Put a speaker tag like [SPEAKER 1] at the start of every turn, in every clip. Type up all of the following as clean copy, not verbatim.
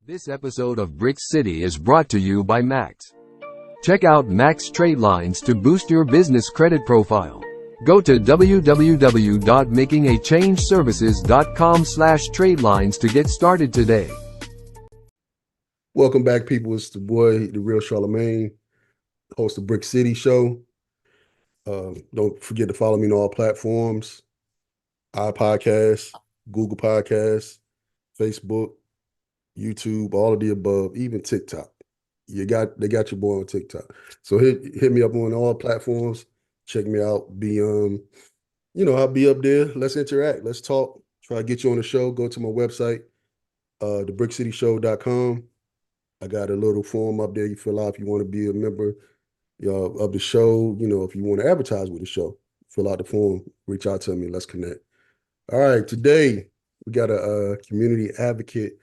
[SPEAKER 1] This episode of Brick City is brought to you by Max. Check out Max Trade Lines to boost your business credit profile. Go to www.makingachangeservices.com/tradelines to get started today.
[SPEAKER 2] Welcome back, people. It's the boy, the real Charlemagne, host of Brick City Show. Don't forget to follow me on all platforms: iPodcasts, Google Podcasts, Facebook, YouTube, all of the above, even TikTok. They got your boy on TikTok. So hit me up on all platforms. Check me out. I'll be up there. Let's interact. Let's talk. Try to get you on the show. Go to my website, thebrickcityshow.com. I got a little form up there you fill out if you want to be a member of the show. If you want to advertise with the show, fill out the form. Reach out to me. Let's connect. All right. Today, we got a community advocate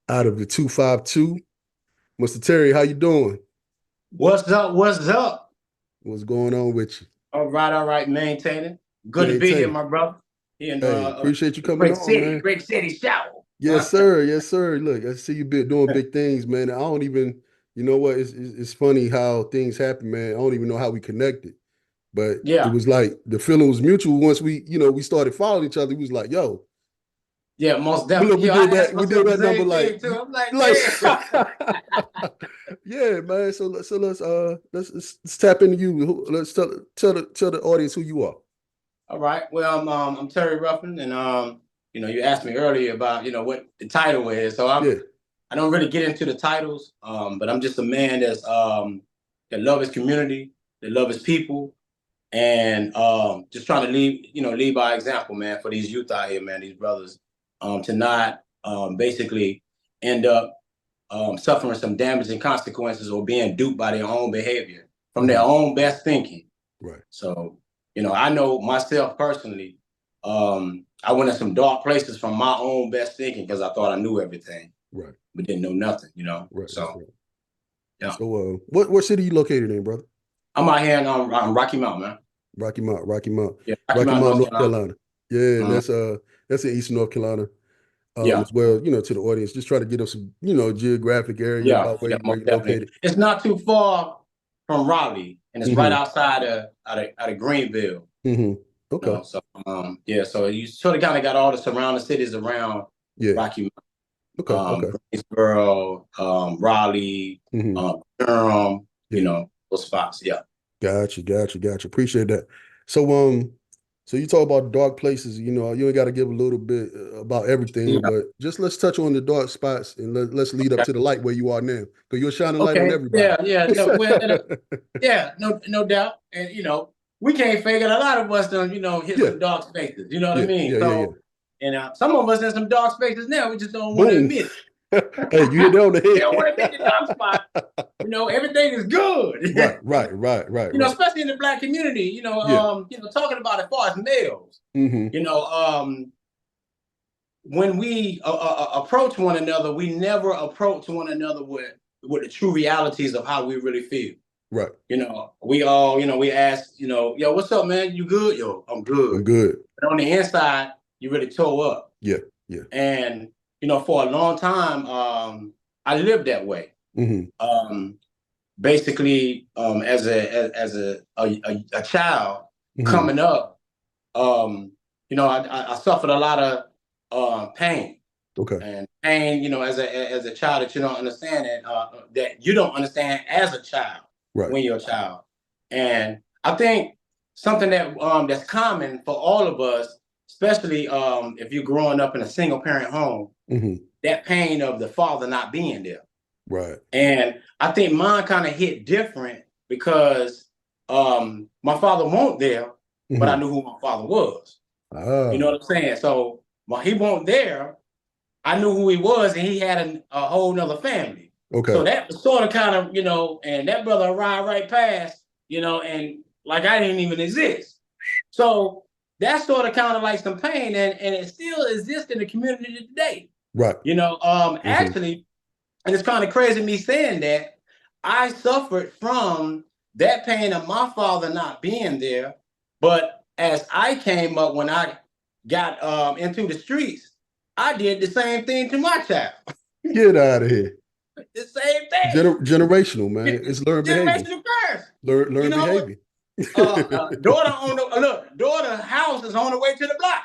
[SPEAKER 2] out of the 252. Mr. Terry, how you doing?
[SPEAKER 3] What's up? What's up?
[SPEAKER 2] What's going on with you?
[SPEAKER 3] All right. Maintaining. Good to be here, my brother.
[SPEAKER 2] Appreciate you coming on, man.
[SPEAKER 3] Brick City Show.
[SPEAKER 2] Yes, sir. Yes, sir. Look, I see you doing big things, man. I don't even, you know what? It's funny how things happen, man. I don't even know how we connected. But It was like the feeling was mutual once we started following each other. We was like, yo.
[SPEAKER 3] Yeah, most definitely.
[SPEAKER 2] We did that number like,
[SPEAKER 3] I'm like
[SPEAKER 2] yeah, man. So let's tap into you. Let's tell the audience who you are.
[SPEAKER 3] All right. Well, I'm Terry Ruffin, and you asked me earlier about what the title is. So I don't really get into the titles, but I'm just a man that love his community, that love his people, and just trying to lead by example, man, for these youth out here, man, these brothers. To not basically end up suffering some damaging consequences or being duped by their own behavior from their own best thinking.
[SPEAKER 2] Right.
[SPEAKER 3] So, I know myself personally, I went in some dark places from my own best thinking because I thought I knew everything.
[SPEAKER 2] Right.
[SPEAKER 3] But didn't know nothing,
[SPEAKER 2] Right.
[SPEAKER 3] So,
[SPEAKER 2] right.
[SPEAKER 3] Yeah.
[SPEAKER 2] So, what city are you located in, brother?
[SPEAKER 3] I'm out here in Rocky Mount, man.
[SPEAKER 2] Rocky Mount.
[SPEAKER 3] Yeah,
[SPEAKER 2] Rocky Mount, North Carolina. Yeah, that's in Eastern North Carolina. As well, to the audience, just try to get them some, geographic area about where you're located.
[SPEAKER 3] It's not too far from Raleigh, and it's right outside of Greenville.
[SPEAKER 2] Mm-hmm. Okay.
[SPEAKER 3] So you sort of kind of got all the surrounding cities around Rocky Mount.
[SPEAKER 2] Okay.
[SPEAKER 3] Greensboro, Raleigh, Durham, those spots. Yeah.
[SPEAKER 2] Gotcha. Appreciate that. So you talk about dark places, you ain't got to give a little bit about everything, but just let's touch on the dark spots and let's lead up to the light where you are now, because you're shining light on everybody.
[SPEAKER 3] No doubt. And, we can't fake it. A lot of us don't, hit some dark spaces. You know what I mean? And some of us in some dark spaces now, we just don't want to admit it.
[SPEAKER 2] Hey, you hit that on the head.
[SPEAKER 3] You don't want to admit the dark spot. Everything is good.
[SPEAKER 2] Right.
[SPEAKER 3] Especially in the Black community, talking about as far as males, when we approach one another, we never approach one another with the true realities of how we really feel.
[SPEAKER 2] Right.
[SPEAKER 3] We all, we ask, yo, what's up, man? You good? Yo, I'm good.
[SPEAKER 2] I'm good.
[SPEAKER 3] But on the inside, you really toe up.
[SPEAKER 2] Yeah.
[SPEAKER 3] And, for a long time, I lived that way. Basically, as a child coming up, I suffered a lot of pain.
[SPEAKER 2] Okay.
[SPEAKER 3] And pain, as a child that you don't understand that you don't understand as a child when you're a child. And I think something that that's common for all of us, especially if you're growing up in a single parent home, that pain of the father not being there.
[SPEAKER 2] Right.
[SPEAKER 3] And I think mine kind of hit different because my father wasn't there, but I knew who my father was. You know what I'm saying? So while he wasn't there, I knew who he was, and he had a whole nother family.
[SPEAKER 2] Okay.
[SPEAKER 3] So that was sort of kind of, and that brother arrived right past, and like I didn't even exist. So that's sort of kind of like some pain, and it still exists in the community today.
[SPEAKER 2] Right.
[SPEAKER 3] Actually, and it's kind of crazy me saying that, I suffered from that pain of my father not being there. But as I came up, when I got into the streets, I did the same thing to my child.
[SPEAKER 2] Get out of here.
[SPEAKER 3] The same thing.
[SPEAKER 2] Generational, man. It's learned behavior.
[SPEAKER 3] Generational curse.
[SPEAKER 2] Learn behavior.
[SPEAKER 3] Daughter house is on the way to the block.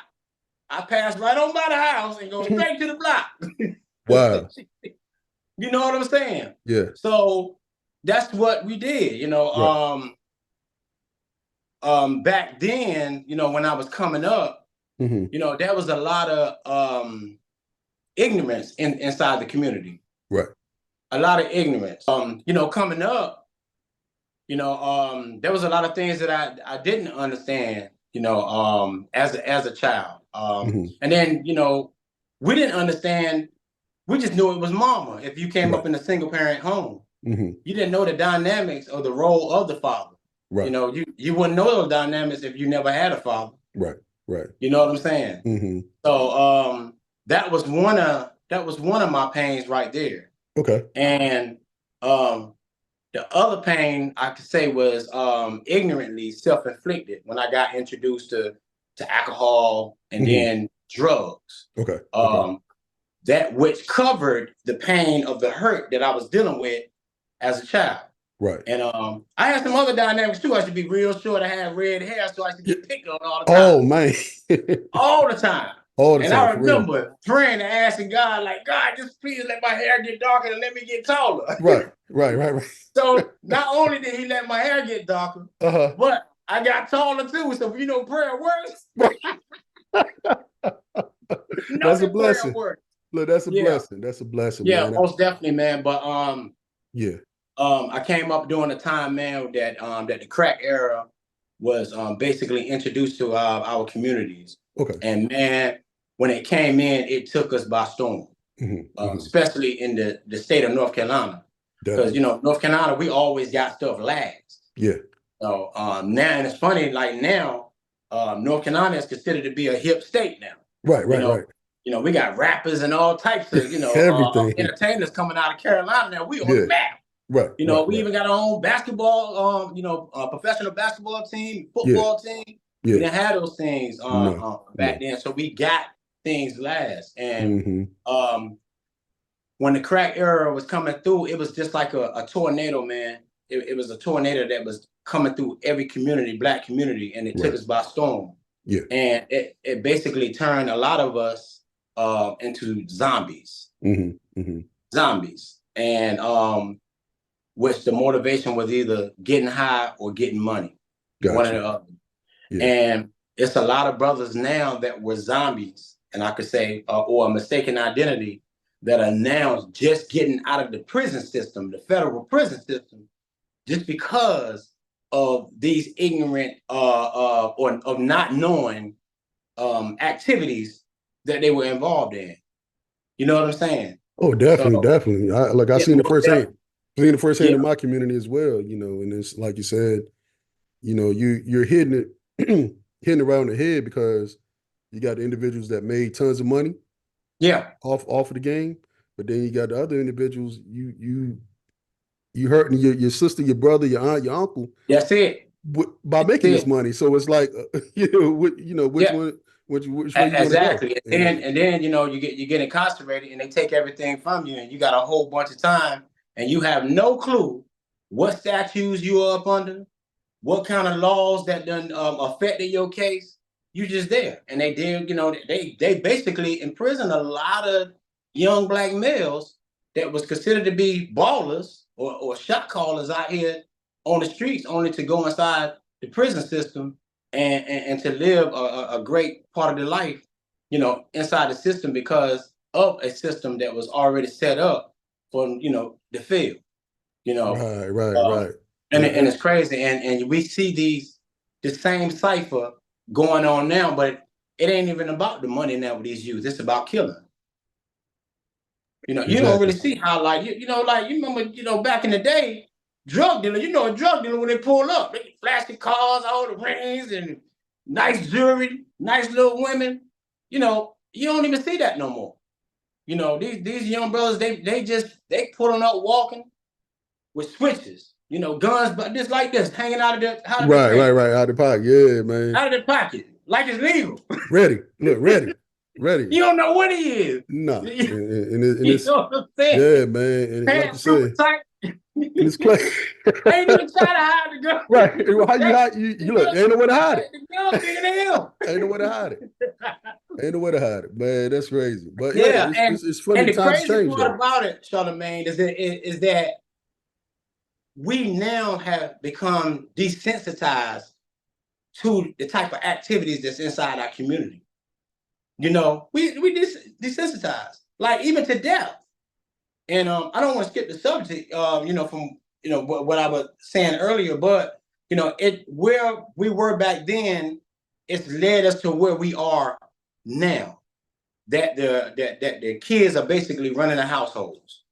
[SPEAKER 3] I pass right on by the house and go straight to the block.
[SPEAKER 2] Wow.
[SPEAKER 3] You know what I'm saying?
[SPEAKER 2] Yeah.
[SPEAKER 3] So that's what we did, you know. Right. Back then, you know, when I was coming up, you know, there was a lot of ignorance inside the community.
[SPEAKER 2] Right.
[SPEAKER 3] A lot of ignorance. You know, coming up, you know, there was a lot of things that I didn't understand, you know, as a child. And then, you know, we didn't understand. We just knew it was mama. If you came up in a single parent home, you didn't know the dynamics or the role of the father. Right. You know, you wouldn't know those dynamics if you never had a father.
[SPEAKER 2] Right. Right.
[SPEAKER 3] You know what I'm saying? So that was one of my pains right there. Okay. And the other pain I could say was ignorantly self-inflicted when I got introduced to alcohol and then drugs. Okay. That which covered the pain of the hurt that I was dealing with as a child. Right. And I had some other dynamics too. I should be real short. I had red hair, so I should get picked on all the time.
[SPEAKER 2] Oh man.
[SPEAKER 3] All the time.
[SPEAKER 2] All the
[SPEAKER 3] time.
[SPEAKER 2] And
[SPEAKER 3] I remember praying and asking God, like, God, just please let my hair get darker and let me get taller.
[SPEAKER 2] Right.
[SPEAKER 3] So not only did he let my hair get darker, but I got taller too. So you know prayer works.
[SPEAKER 2] That's a blessing. Look, that's a blessing. That's a blessing.
[SPEAKER 3] Yeah,
[SPEAKER 2] man.
[SPEAKER 3] Most definitely, man. But I came up during a time, man, that the crack era was basically introduced to our communities. Okay. And man, when it came in, it took us by storm, especially in the state of North Carolina. Because, you know, North Carolina, we always got stuff last. Yeah. So now, and it's funny, like now, North Carolina is considered to be a hip state now. Right. You know, we got rappers and all types of, you know, entertainers coming out of Carolina now. We on the map. Right. You know, we even got our own basketball, professional basketball team, football team. We didn't have those things back then. So we got things last. And when the crack era was coming through, it was just like a tornado, man. It was a tornado that was coming through every community, Black community, and it took us by storm. Yeah. And it basically turned a lot of us into zombies. Zombies. And which the motivation was either getting high or getting money. Gotcha. One or the other. Yeah. And it's a lot of brothers now that were zombies, and I could say, or a mistaken identity, that are now just getting out of the prison system, the federal prison system, just because of these ignorant or of not knowing activities that they were involved in. You know what I'm saying?
[SPEAKER 2] Oh, definitely. I seen the firsthand. Seen the firsthand in my community as well. You know, and it's like you said, you know, you're hitting it around the head because you got the individuals that made tons of money. Yeah. Off of the game, but then you got the other individuals. You hurting your sister, your brother, your aunt, your uncle.
[SPEAKER 3] That's it.
[SPEAKER 2] By making this money, so it's like which one, which way you
[SPEAKER 3] exactly. And then you know you get incarcerated and they take everything from you, and you got a whole bunch of time, and you have no clue what statutes you are up under, what kind of laws that done affected your case. You just there, and they did. You know, they basically imprisoned a lot of young Black males that was considered to be ballers or shot callers out here on the streets, only to go inside the prison system and to live a great part of their life, you know, inside the system because of a system that was already set up for, you know, the field, you know. Right. And it's crazy. And we see the same cipher going on now, but it ain't even about the money now with these youth. It's about killing. You know, you don't really see how, like, you remember, you know, back in the day, drug dealer, you know, a drug dealer, when they pull up, they flashy cars, all the rings and nice jewelry, nice little women. You know, you don't even see that no more. You know, these young brothers, they pulling up walking with switches, you know, guns, but just like this, hanging out of their
[SPEAKER 2] right, out of the pocket. Yeah, man.
[SPEAKER 3] Out of their pocket. Like it's legal.
[SPEAKER 2] Ready. Ready.
[SPEAKER 3] You don't know what he is.
[SPEAKER 2] No. And
[SPEAKER 3] You
[SPEAKER 2] it's,
[SPEAKER 3] know what I'm saying?
[SPEAKER 2] yeah, man. And like you said, it's play.
[SPEAKER 3] Ain't even try to hide the gun.
[SPEAKER 2] Right. How you hide? You look, ain't no way to hide it.
[SPEAKER 3] The gun bigger than him.
[SPEAKER 2] Ain't no way to hide it. Ain't no way to hide it, man. That's crazy. But
[SPEAKER 3] yeah,
[SPEAKER 2] it's funny.
[SPEAKER 3] And the
[SPEAKER 2] times
[SPEAKER 3] crazy
[SPEAKER 2] change,
[SPEAKER 3] part about it, Charlamagne, is that we now have become desensitized to the type of activities that's inside our community. You know, we desensitized, like even to death. And I don't want to skip the subject, you know, from what I was saying earlier, but you know, where we were back then, it's led us to where we are now. That the kids are basically running the households.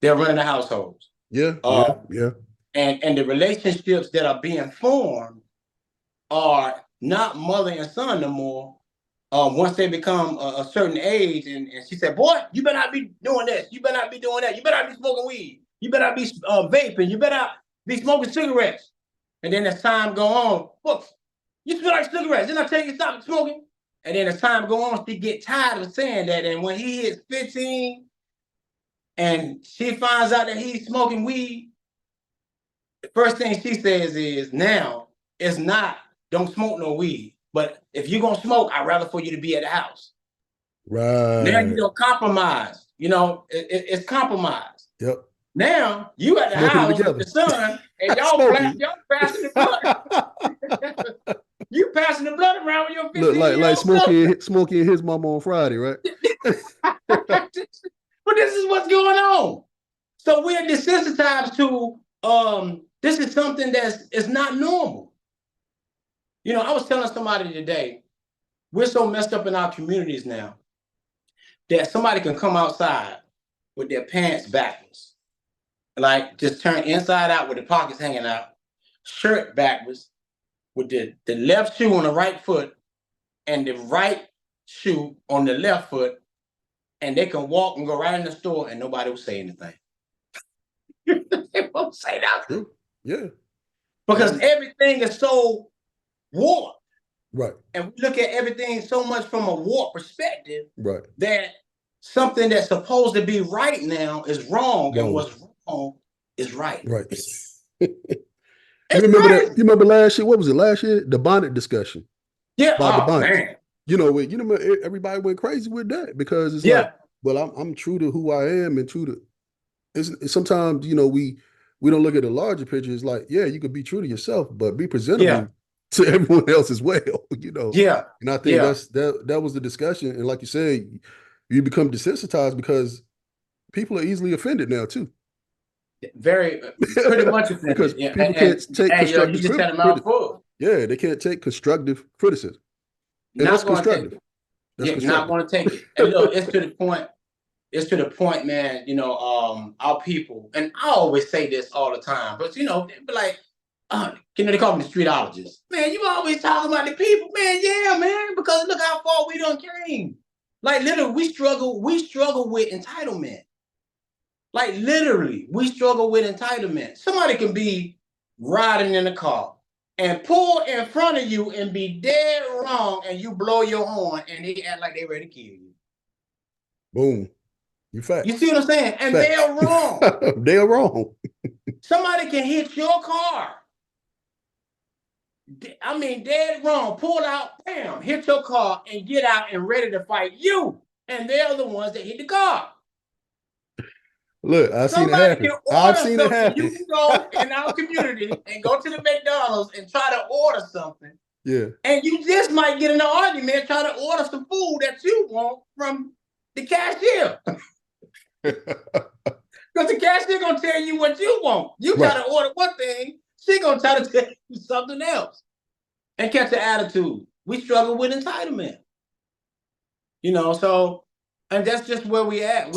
[SPEAKER 3] They're running the households.
[SPEAKER 2] Yeah.
[SPEAKER 3] And the relationships that are being formed are not mother and son no more. Once they become a certain age, and she said, boy, you better not be doing this. You better not be doing that. You better not be smoking weed. You better not be vaping. You better not be smoking cigarettes. And then as time go on, look, you smell like cigarettes. Didn't I tell you to stop smoking? And then as time go on, she get tired of saying that. And when he hits 15 and she finds out that he's smoking weed, the first thing she says is, now, it's not, don't smoke no weed. But if you're gonna smoke, I'd rather for you to be at the house.
[SPEAKER 2] Right.
[SPEAKER 3] Now you don't compromise. You know, it's compromise.
[SPEAKER 2] Yep.
[SPEAKER 3] Now you at the house with the son, and y'all passing the blood. You passing the blood around with your 15-year-old.
[SPEAKER 2] Look, like Smokey and his mama on Friday, right?
[SPEAKER 3] But this is what's going on. So we're desensitized to this is something it's not normal. You know, I was telling somebody today, we're so messed up in our communities now that somebody can come outside with their pants backwards, like just turn inside out with the pockets hanging out, shirt backwards, with the left shoe on the right foot and the right shoe on the left foot, and they can walk and go right in the store and nobody will say anything. They won't say nothing.
[SPEAKER 2] Yeah.
[SPEAKER 3] Because everything is so warped.
[SPEAKER 2] Right.
[SPEAKER 3] And we look at everything so much from a warped perspective,
[SPEAKER 2] right,
[SPEAKER 3] that something that's supposed to be right now is wrong. And what's wrong is right.
[SPEAKER 2] Right. You remember that? You remember last year? What was it last year? The bonnet discussion.
[SPEAKER 3] Yeah.
[SPEAKER 2] About the bonnet.
[SPEAKER 3] Man.
[SPEAKER 2] You know, everybody went crazy with that because it's like, well, I'm true to who I am and true to. It's sometimes, you know, we don't look at the larger picture. It's like, yeah, you could be true to yourself, but be presentable to everyone else as well. You know.
[SPEAKER 3] Yeah.
[SPEAKER 2] And I think that was the discussion. And like you said, you become desensitized because people are easily offended now too.
[SPEAKER 3] Very, pretty much offended.
[SPEAKER 2] Because people can't take constructive criticism. Yeah, they can't take constructive criticism. And that's constructive.
[SPEAKER 3] Not going to take it. And look, it's to the point. It's to the point, man. You know, our people, and I always say this all the time, but you know, they be like, they call me the streetologist. Man, you always talking about the people, man. Yeah, man, because look how far we done came. Like literally, we struggle with entitlement. Like literally, we struggle with entitlement. Somebody can be riding in a car and pull in front of you and be dead wrong, and you blow your horn, and they act like they ready to kill you.
[SPEAKER 2] Boom. You fact.
[SPEAKER 3] You see what I'm saying? And they are wrong.
[SPEAKER 2] They are wrong.
[SPEAKER 3] Somebody can hit your car. I mean, dead wrong. Pull out, bam, hit your car, and get out and ready to fight you. And they're the ones that hit the car.
[SPEAKER 2] Look, I've seen it happen.
[SPEAKER 3] You can go in our community and go to the McDonald's and try to order something.
[SPEAKER 2] Yeah.
[SPEAKER 3] And you just might get in an argument trying to order some food that you want from the cashier. Because the cashier gonna tell you what you want. You try to order one thing, she gonna try to tell you something else. And catch the attitude. We struggle with entitlement. You know, so. And that's just where we at.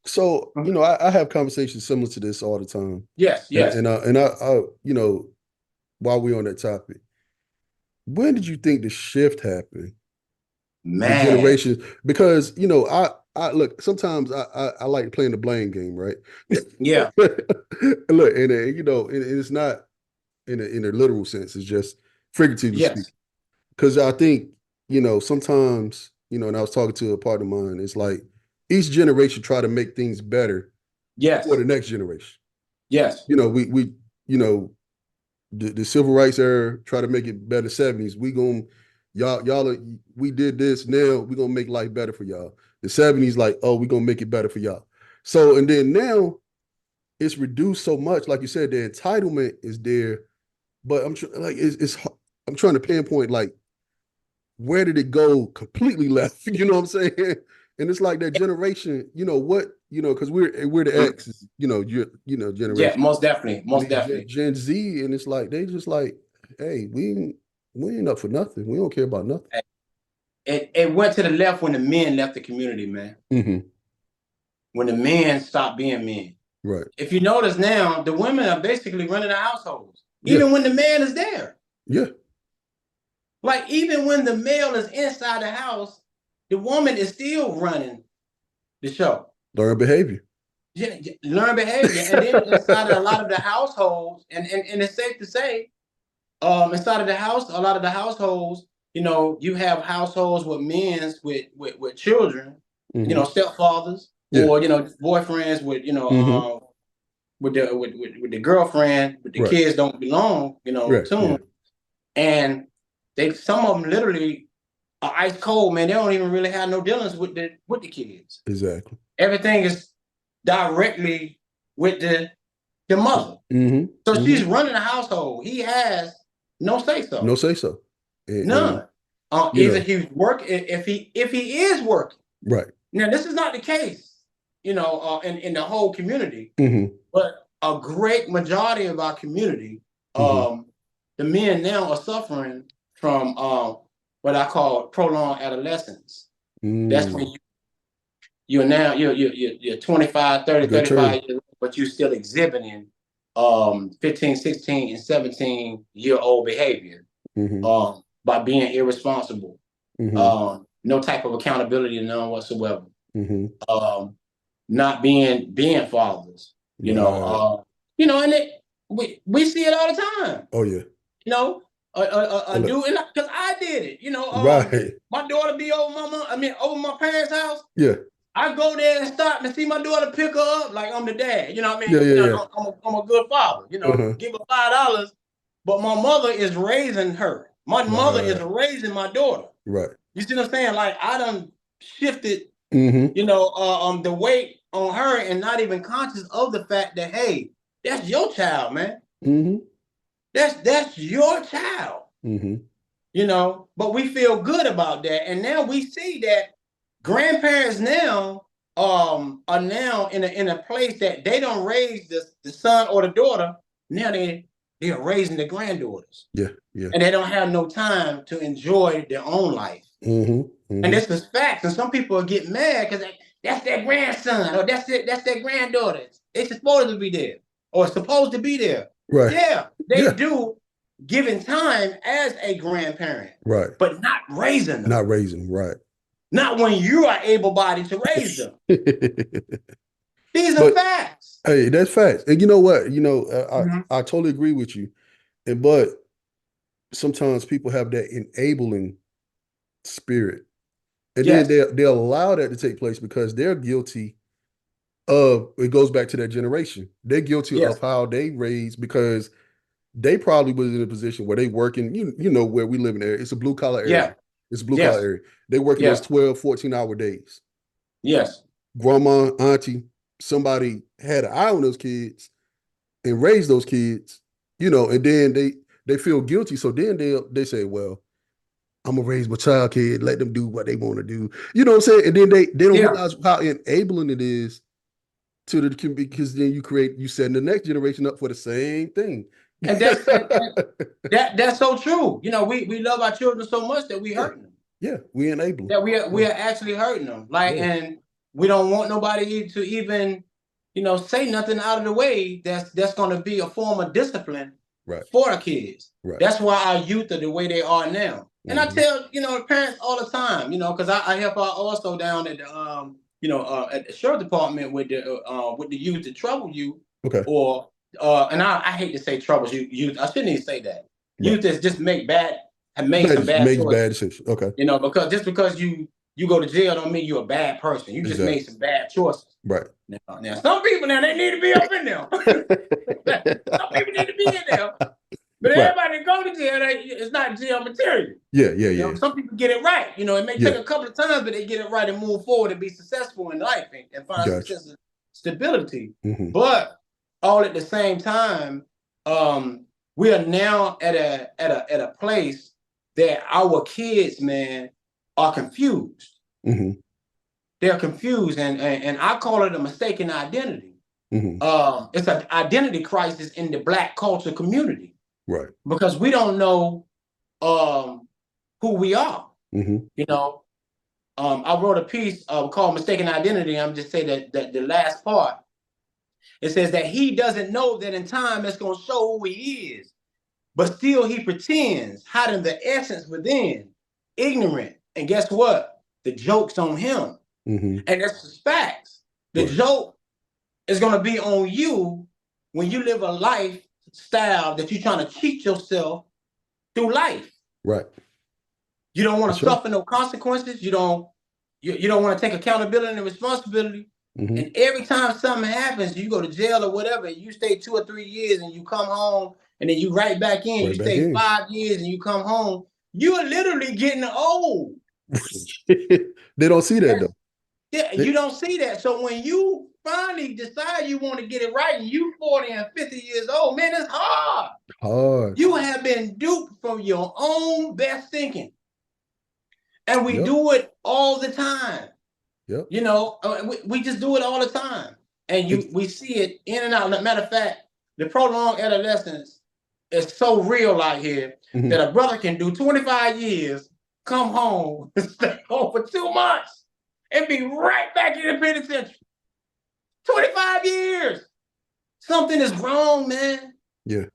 [SPEAKER 2] So you know, I have conversations similar to this all the time.
[SPEAKER 3] Yes.
[SPEAKER 2] And I you know, while we're on that topic, when did you think the shift happened?
[SPEAKER 3] Man,
[SPEAKER 2] the generations, because you know, I look. Sometimes I like playing the blame game, right?
[SPEAKER 3] Yeah.
[SPEAKER 2] Look, and you know, it's not in a literal sense. It's just figuratively speaking. Because I think, you know, sometimes you know, and I was talking to a partner of mine, it's like each generation try to make things better for the next generation.
[SPEAKER 3] Yes.
[SPEAKER 2] You know, we you know, the civil rights era try to make it better 70s. We did this, now we're gonna make life better for y'all. The 70s, like, oh, we're gonna make it better for y'all. So, and then now it's reduced so much, like you said, the entitlement is there, but I'm trying to pinpoint, like, where did it go completely left? You know what I'm saying? And it's like that generation, you know what, you know, because we're the X, you know, generation.
[SPEAKER 3] Yeah, most definitely.
[SPEAKER 2] Gen Z, and it's like they just like, hey, we ain't up for nothing. We don't care about nothing.
[SPEAKER 3] It went to the left when the men left the community, man.
[SPEAKER 2] Mm-hmm.
[SPEAKER 3] When the men stopped being men.
[SPEAKER 2] Right.
[SPEAKER 3] If you notice now, the women are basically running the households, even when the man is there.
[SPEAKER 2] Yeah.
[SPEAKER 3] Like, even when the male is inside the house, the woman is still running the show.
[SPEAKER 2] Learn behavior.
[SPEAKER 3] Yeah, learn behavior. And then inside of a lot of the households, and it's safe to say, inside of the house, a lot of the households, you know, you have households with men with children, you know, stepfathers, or, you know, boyfriends with, you know, with the girlfriend, with the kids don't belong, you know, to them. And some of them literally are ice cold, man. They don't even really have no dealings with the kids.
[SPEAKER 2] Exactly.
[SPEAKER 3] Everything is directly with the mother. So she's running the household. He has no say so.
[SPEAKER 2] No say so.
[SPEAKER 3] None. Either he's working, if he is working.
[SPEAKER 2] Right.
[SPEAKER 3] Now, this is not the case, you know, in the whole community, but a great majority of our community, the men now are suffering from what I call prolonged adolescence. That's when you're 25, 30, 35 years old, but you're still exhibiting 15, 16, and 17-year-old behavior by being irresponsible. No type of accountability, none whatsoever. Not being fathers, you know, and we see it all the time.
[SPEAKER 2] Oh yeah.
[SPEAKER 3] You know, a dude, because I did it. You know, my daughter be over my parents' house.
[SPEAKER 2] Yeah.
[SPEAKER 3] I go there and stop and see my daughter pick her up like I'm the dad. You know what I mean? I'm a good father. You know, give her $5, but my mother is raising her. My mother is raising my daughter.
[SPEAKER 2] Right.
[SPEAKER 3] You see what I'm saying? Like, I done shifted, you know, the weight on her, and not even conscious of the fact that, hey, that's your child, man. That's your child. You know, but we feel good about that, and now we see that grandparents now are now in a place that they don't raise the son or the daughter. Now they're raising the granddaughters.
[SPEAKER 2] Yeah.
[SPEAKER 3] And they don't have no time to enjoy their own life. And this is facts. And some people will get mad because that's their grandson, or that's their granddaughter. It's supposed to be there, or supposed to be there.
[SPEAKER 2] Right.
[SPEAKER 3] Yeah, they do, given time as a grandparent.
[SPEAKER 2] Right.
[SPEAKER 3] But not raising them.
[SPEAKER 2] Not raising, right.
[SPEAKER 3] Not when you are able-bodied to raise them. These are facts.
[SPEAKER 2] Hey, that's facts. And you know what? You know, I totally agree with you. But sometimes people have that enabling spirit. And then they allow that to take place because they're guilty of, it goes back to that generation. They're guilty of how they raised, because they probably was in a position where they working, you know, where we live in there. It's a blue collar area. It's a blue collar area. They working those 12, 14-hour days.
[SPEAKER 3] Yes.
[SPEAKER 2] Grandma, auntie, somebody had an eye on those kids and raised those kids, you know, and then they feel guilty. So then they say, well, I'm gonna raise my child kid, let them do what they want to do. You know what I'm saying? And then they don't realize how enabling it is to the community, because then you setting the next generation up for the same thing.
[SPEAKER 3] And that's so true. You know, we love our children so much that we hurting them.
[SPEAKER 2] Yeah, we enable them.
[SPEAKER 3] That we are actually hurting them. Like, and we don't want nobody to even, you know, say nothing out of the way that's going to be a form of discipline for our kids. Right. That's why our youth are the way they are now. And I tell, you know, parents all the time, you know, because I help out also down at the at the sheriff department with the youth that trouble you. Okay. Or and I hate to say troubles youth. I shouldn't even say that. Right. Youth that just make some bad choices.
[SPEAKER 2] Bad decisions. Okay.
[SPEAKER 3] You know, because you you go to jail don't mean you're a bad person. You just made some bad choices.
[SPEAKER 2] Right.
[SPEAKER 3] Now some people they need to be up in there. Some people need to be in there. But everybody that go to jail, it's not jail material.
[SPEAKER 2] Yeah.
[SPEAKER 3] Some people get it right. It may take a couple of times, but they get it right and move forward and be successful in life and find some sense of stability. But all at the same time, we are now at a place that our kids, man, are confused. They're confused, and I call it a mistaken identity. It's an identity crisis in the Black culture community.
[SPEAKER 2] Right.
[SPEAKER 3] Because we don't know who we are. I wrote a piece called Mistaken Identity. I'm just saying that the last part, it says that he doesn't know that in time it's going to show who he is, but still he pretends, hiding the essence within, ignorant. And guess what? The joke's on him. And that's the facts. The joke is going to be on you when you live a lifestyle that you're trying to cheat yourself through life. Right. You don't want to suffer no consequences. You don't want to take accountability and responsibility. And every time something happens, you go to jail or whatever, and you stay 2 or 3 years and you come home and then you right back in. You stay 5 years and you come home. You are literally getting old.
[SPEAKER 2] They don't see that though.
[SPEAKER 3] Yeah, you don't see that. So when you finally decide you want to get it right and you 40 and 50 years old, man, it's hard. You have been duped from your own best thinking. And we do it all the time. We just do it all the time. And we see it in and out. Matter of fact, the prolonged adolescence is so real out here that a brother can do 25 years, come home, and stay home for 2 months, and be right back in the penitentiary. 25 years. Something is wrong, man.
[SPEAKER 2] Yeah.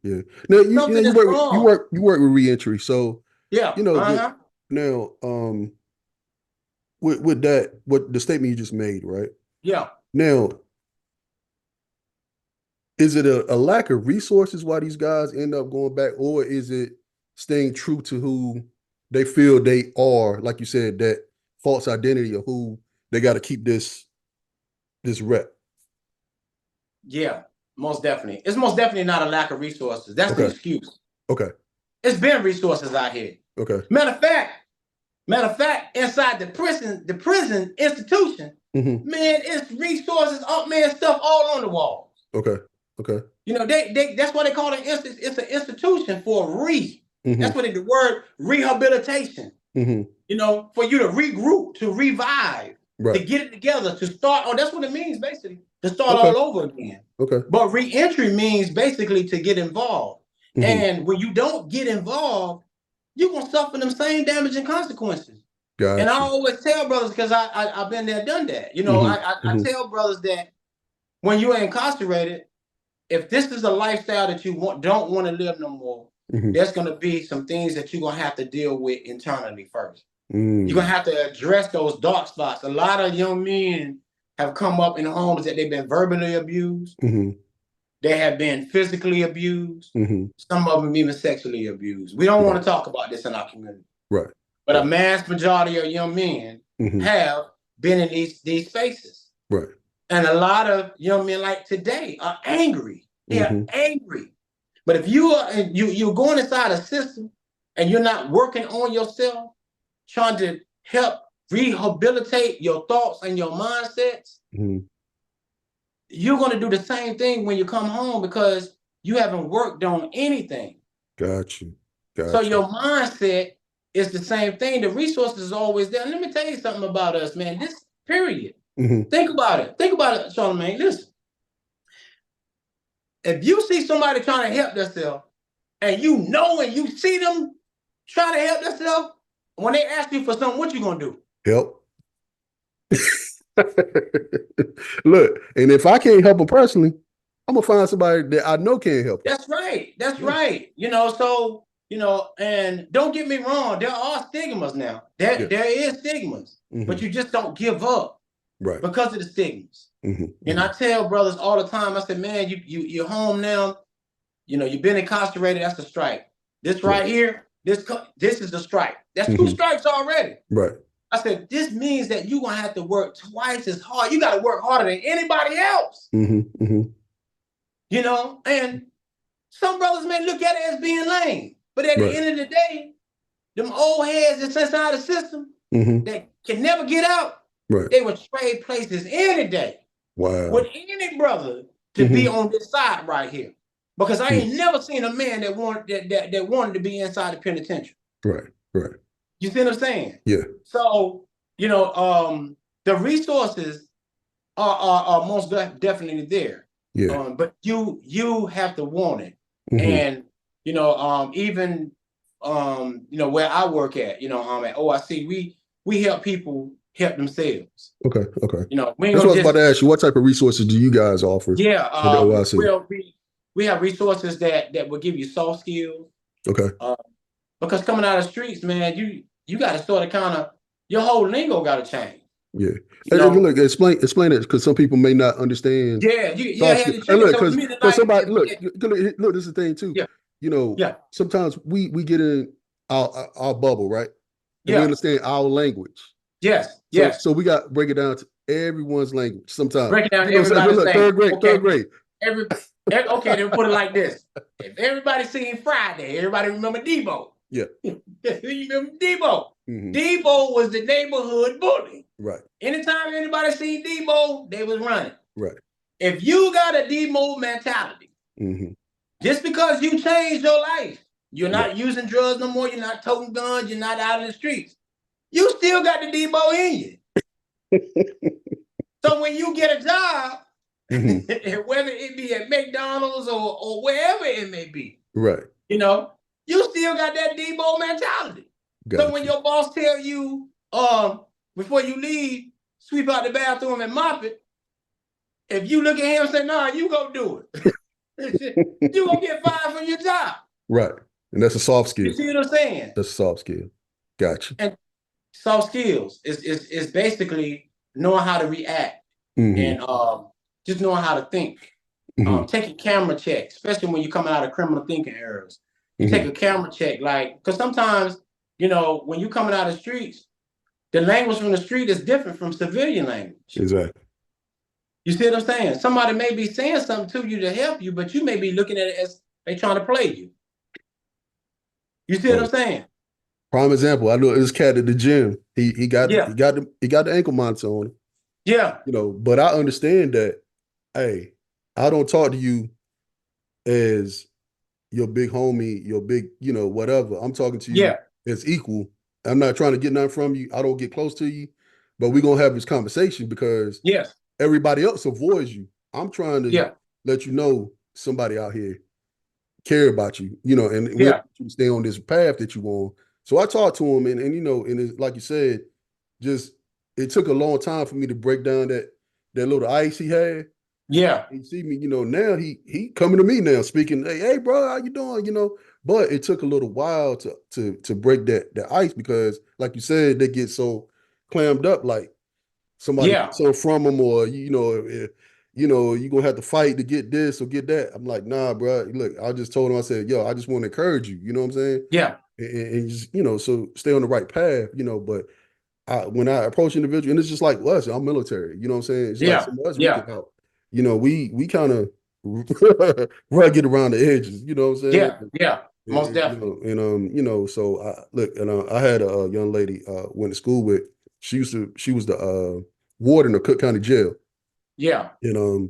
[SPEAKER 2] Now you work with reentry, so now with that, what the statement you just made, right?
[SPEAKER 3] Yeah.
[SPEAKER 2] Now, is it a lack of resources why these guys end up going back, or is it staying true to who they feel they are? Like you said, that false identity of who they got to keep this rep.
[SPEAKER 3] Yeah, most definitely. It's most definitely not a lack of resources. That's the excuse.
[SPEAKER 2] Okay.
[SPEAKER 3] It's been resources out here.
[SPEAKER 2] Okay.
[SPEAKER 3] Matter of fact, inside the prison institution, man, it's resources up, man, stuff all on the walls.
[SPEAKER 2] Okay.
[SPEAKER 3] They that's why they call it it's an institution for That's what the word rehabilitation. For you to regroup, to revive, to get it together, to start. Oh, that's what it means basically. To start all over again. Okay. But reentry means basically to get involved. And when you don't get involved, you're gonna suffer them same damaging consequences. Gotcha. And I always tell brothers, because I've been there, done that. I tell brothers that when you're incarcerated, if this is a lifestyle that you don't want to live no more, there's gonna be some things that you're gonna have to deal with internally first. You're gonna have to address those dark spots. A lot of young men have come up in homes that they've been verbally abused. They have been physically abused. Some of them even sexually abused. We don't want to talk about this in our community. Right. But a mass majority of young men have been in these spaces. Right. And a lot of young men like today are angry. They are angry. But if you're going inside a system and you're not working on yourself, trying to help rehabilitate your thoughts and your mindsets, you're going to do the same thing when you come home because you haven't worked on anything.
[SPEAKER 2] Got you.
[SPEAKER 3] So your mindset is the same thing. The resources is always there. And let me tell you something about us, man. This period. Think about it. Think about it, Charlamagne. Listen. If you see somebody trying to help themselves and you see them trying to help themselves, when they ask you for something, what you going to do?
[SPEAKER 2] Help. Look, and if I can't help them personally, I'm gonna find somebody that I know can help them.
[SPEAKER 3] That's right. That's right. And don't get me wrong, there are stigmas now. There is stigmas, but you just don't give up because of the stigmas. And I tell brothers all the time, I said, man, you're home now. You've been incarcerated. That's a strike. This right here, this is the strike. That's 2 strikes already.
[SPEAKER 2] Right.
[SPEAKER 3] I said, this means that you're gonna have to work twice as hard. You got to work harder than anybody else. You know, and some brothers may look at it as being lame, but at the end of the day, them old heads that's inside the system that can never get out, they would trade places any day with any brother to be on this side right here. Because I ain't never seen a man that wanted to be inside the penitentiary.
[SPEAKER 2] Right.
[SPEAKER 3] You see what I'm saying?
[SPEAKER 2] Yeah.
[SPEAKER 3] So, you know, the resources are most definitely there.
[SPEAKER 2] Yeah.
[SPEAKER 3] But you have to want it. And, you know, even you know, where I work at, you know, at OIC, we help people help themselves.
[SPEAKER 2] Okay.
[SPEAKER 3] You know,
[SPEAKER 2] that's what I was about to ask you. What type of resources do you guys offer?
[SPEAKER 3] Yeah.
[SPEAKER 2] At the OIC?
[SPEAKER 3] Well, we have resources that will give you soft skills.
[SPEAKER 2] Okay.
[SPEAKER 3] Because coming out of the streets, man, you got to sort of kind of, your whole lingo got to change.
[SPEAKER 2] Yeah. Look, explain it, because some people may not understand.
[SPEAKER 3] Yeah.
[SPEAKER 2] Because somebody look, this is the thing too.
[SPEAKER 3] Yeah.
[SPEAKER 2] You know, sometimes we get in our bubble, right? And we understand our language.
[SPEAKER 3] Yes.
[SPEAKER 2] So we got to break it down to everyone's language. Sometimes
[SPEAKER 3] break it down to everybody's language.
[SPEAKER 2] Third grade.
[SPEAKER 3] Okay, then put it like this. If everybody seen Friday, everybody remember Debo.
[SPEAKER 2] Yeah.
[SPEAKER 3] You remember Debo. Debo was the neighborhood bully.
[SPEAKER 2] Right.
[SPEAKER 3] Anytime anybody seen Debo, they was running.
[SPEAKER 2] Right.
[SPEAKER 3] If you got a Debo mentality, just because you changed your life, you're not using drugs no more, you're not toting guns, you're not out in the streets, you still got the Debo in you. So when you get a job, whether it be at McDonald's or wherever it may be,
[SPEAKER 2] right?
[SPEAKER 3] You know, you still got that Debo mentality. So when your boss tell you, before you leave, sweep out the bathroom and mop it, if you look at him and say, "Nah, you go do it," you gonna get fired from your job.
[SPEAKER 2] Right, and that's a soft skill.
[SPEAKER 3] You see what I'm saying?
[SPEAKER 2] That's a soft skill. Gotcha.
[SPEAKER 3] And soft skills is basically knowing how to react and just knowing how to think. Take a camera check, especially when you're coming out of criminal thinking errors. You take a camera check, like, because sometimes, you know, when you're coming out of the streets, the language from the street is different from civilian language.
[SPEAKER 2] Exactly.
[SPEAKER 3] You see what I'm saying? Somebody may be saying something to you to help you, but you may be looking at it as they trying to play you. You see what I'm saying?
[SPEAKER 2] Prime example. I know this cat at the gym. He got the ankle monitor on him.
[SPEAKER 3] Yeah.
[SPEAKER 2] You know, but I understand that. Hey, I don't talk to you as your big homie, your big, you know, whatever. I'm talking to you as equal. I'm not trying to get nothing from you. I don't get close to you, but we're gonna have this conversation because everybody else avoids you. I'm trying to let you know somebody out here care about you, you know, and you stay on this path that you on. So I talked to him, and you know, and it's, like you said, just it took a long time for me to break down that little ice he had.
[SPEAKER 3] Yeah.
[SPEAKER 2] He see me, you know, now he coming to me now speaking, hey bro, how you doing? You know, but it took a little while to break that ice because, like you said, they get so clammed up, like somebody so from them, or you know, you're gonna have to fight to get this or get that. I'm like, nah, bro. Look, I just told him, I said, yo, I just want to encourage you. You know what I'm saying?
[SPEAKER 3] Yeah.
[SPEAKER 2] And just, you know, so stay on the right path, you know, but when I approach an individual, and it's just like us, I'm military, you know what I'm saying? It's like some of us we can help. You know, we kind of rugged around the edges, you know what I'm saying?
[SPEAKER 3] Yeah, most definitely.
[SPEAKER 2] You know, and you know, so I had a young lady went to school with. She was the warden of Cook County Jail.
[SPEAKER 3] Yeah.
[SPEAKER 2] And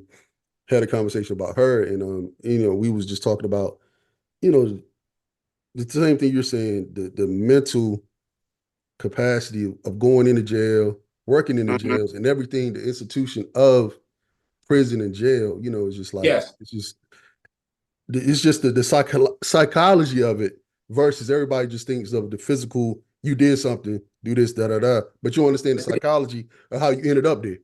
[SPEAKER 2] had a conversation about her, and you know, we was just talking about, you know, the same thing you're saying, the mental capacity of going into jail, working in the jails, and everything, the institution of prison and jail, you know, is just like it's just the psychology of it versus everybody just thinks of the physical. You did something, do this, but you understand the psychology of how you ended up there.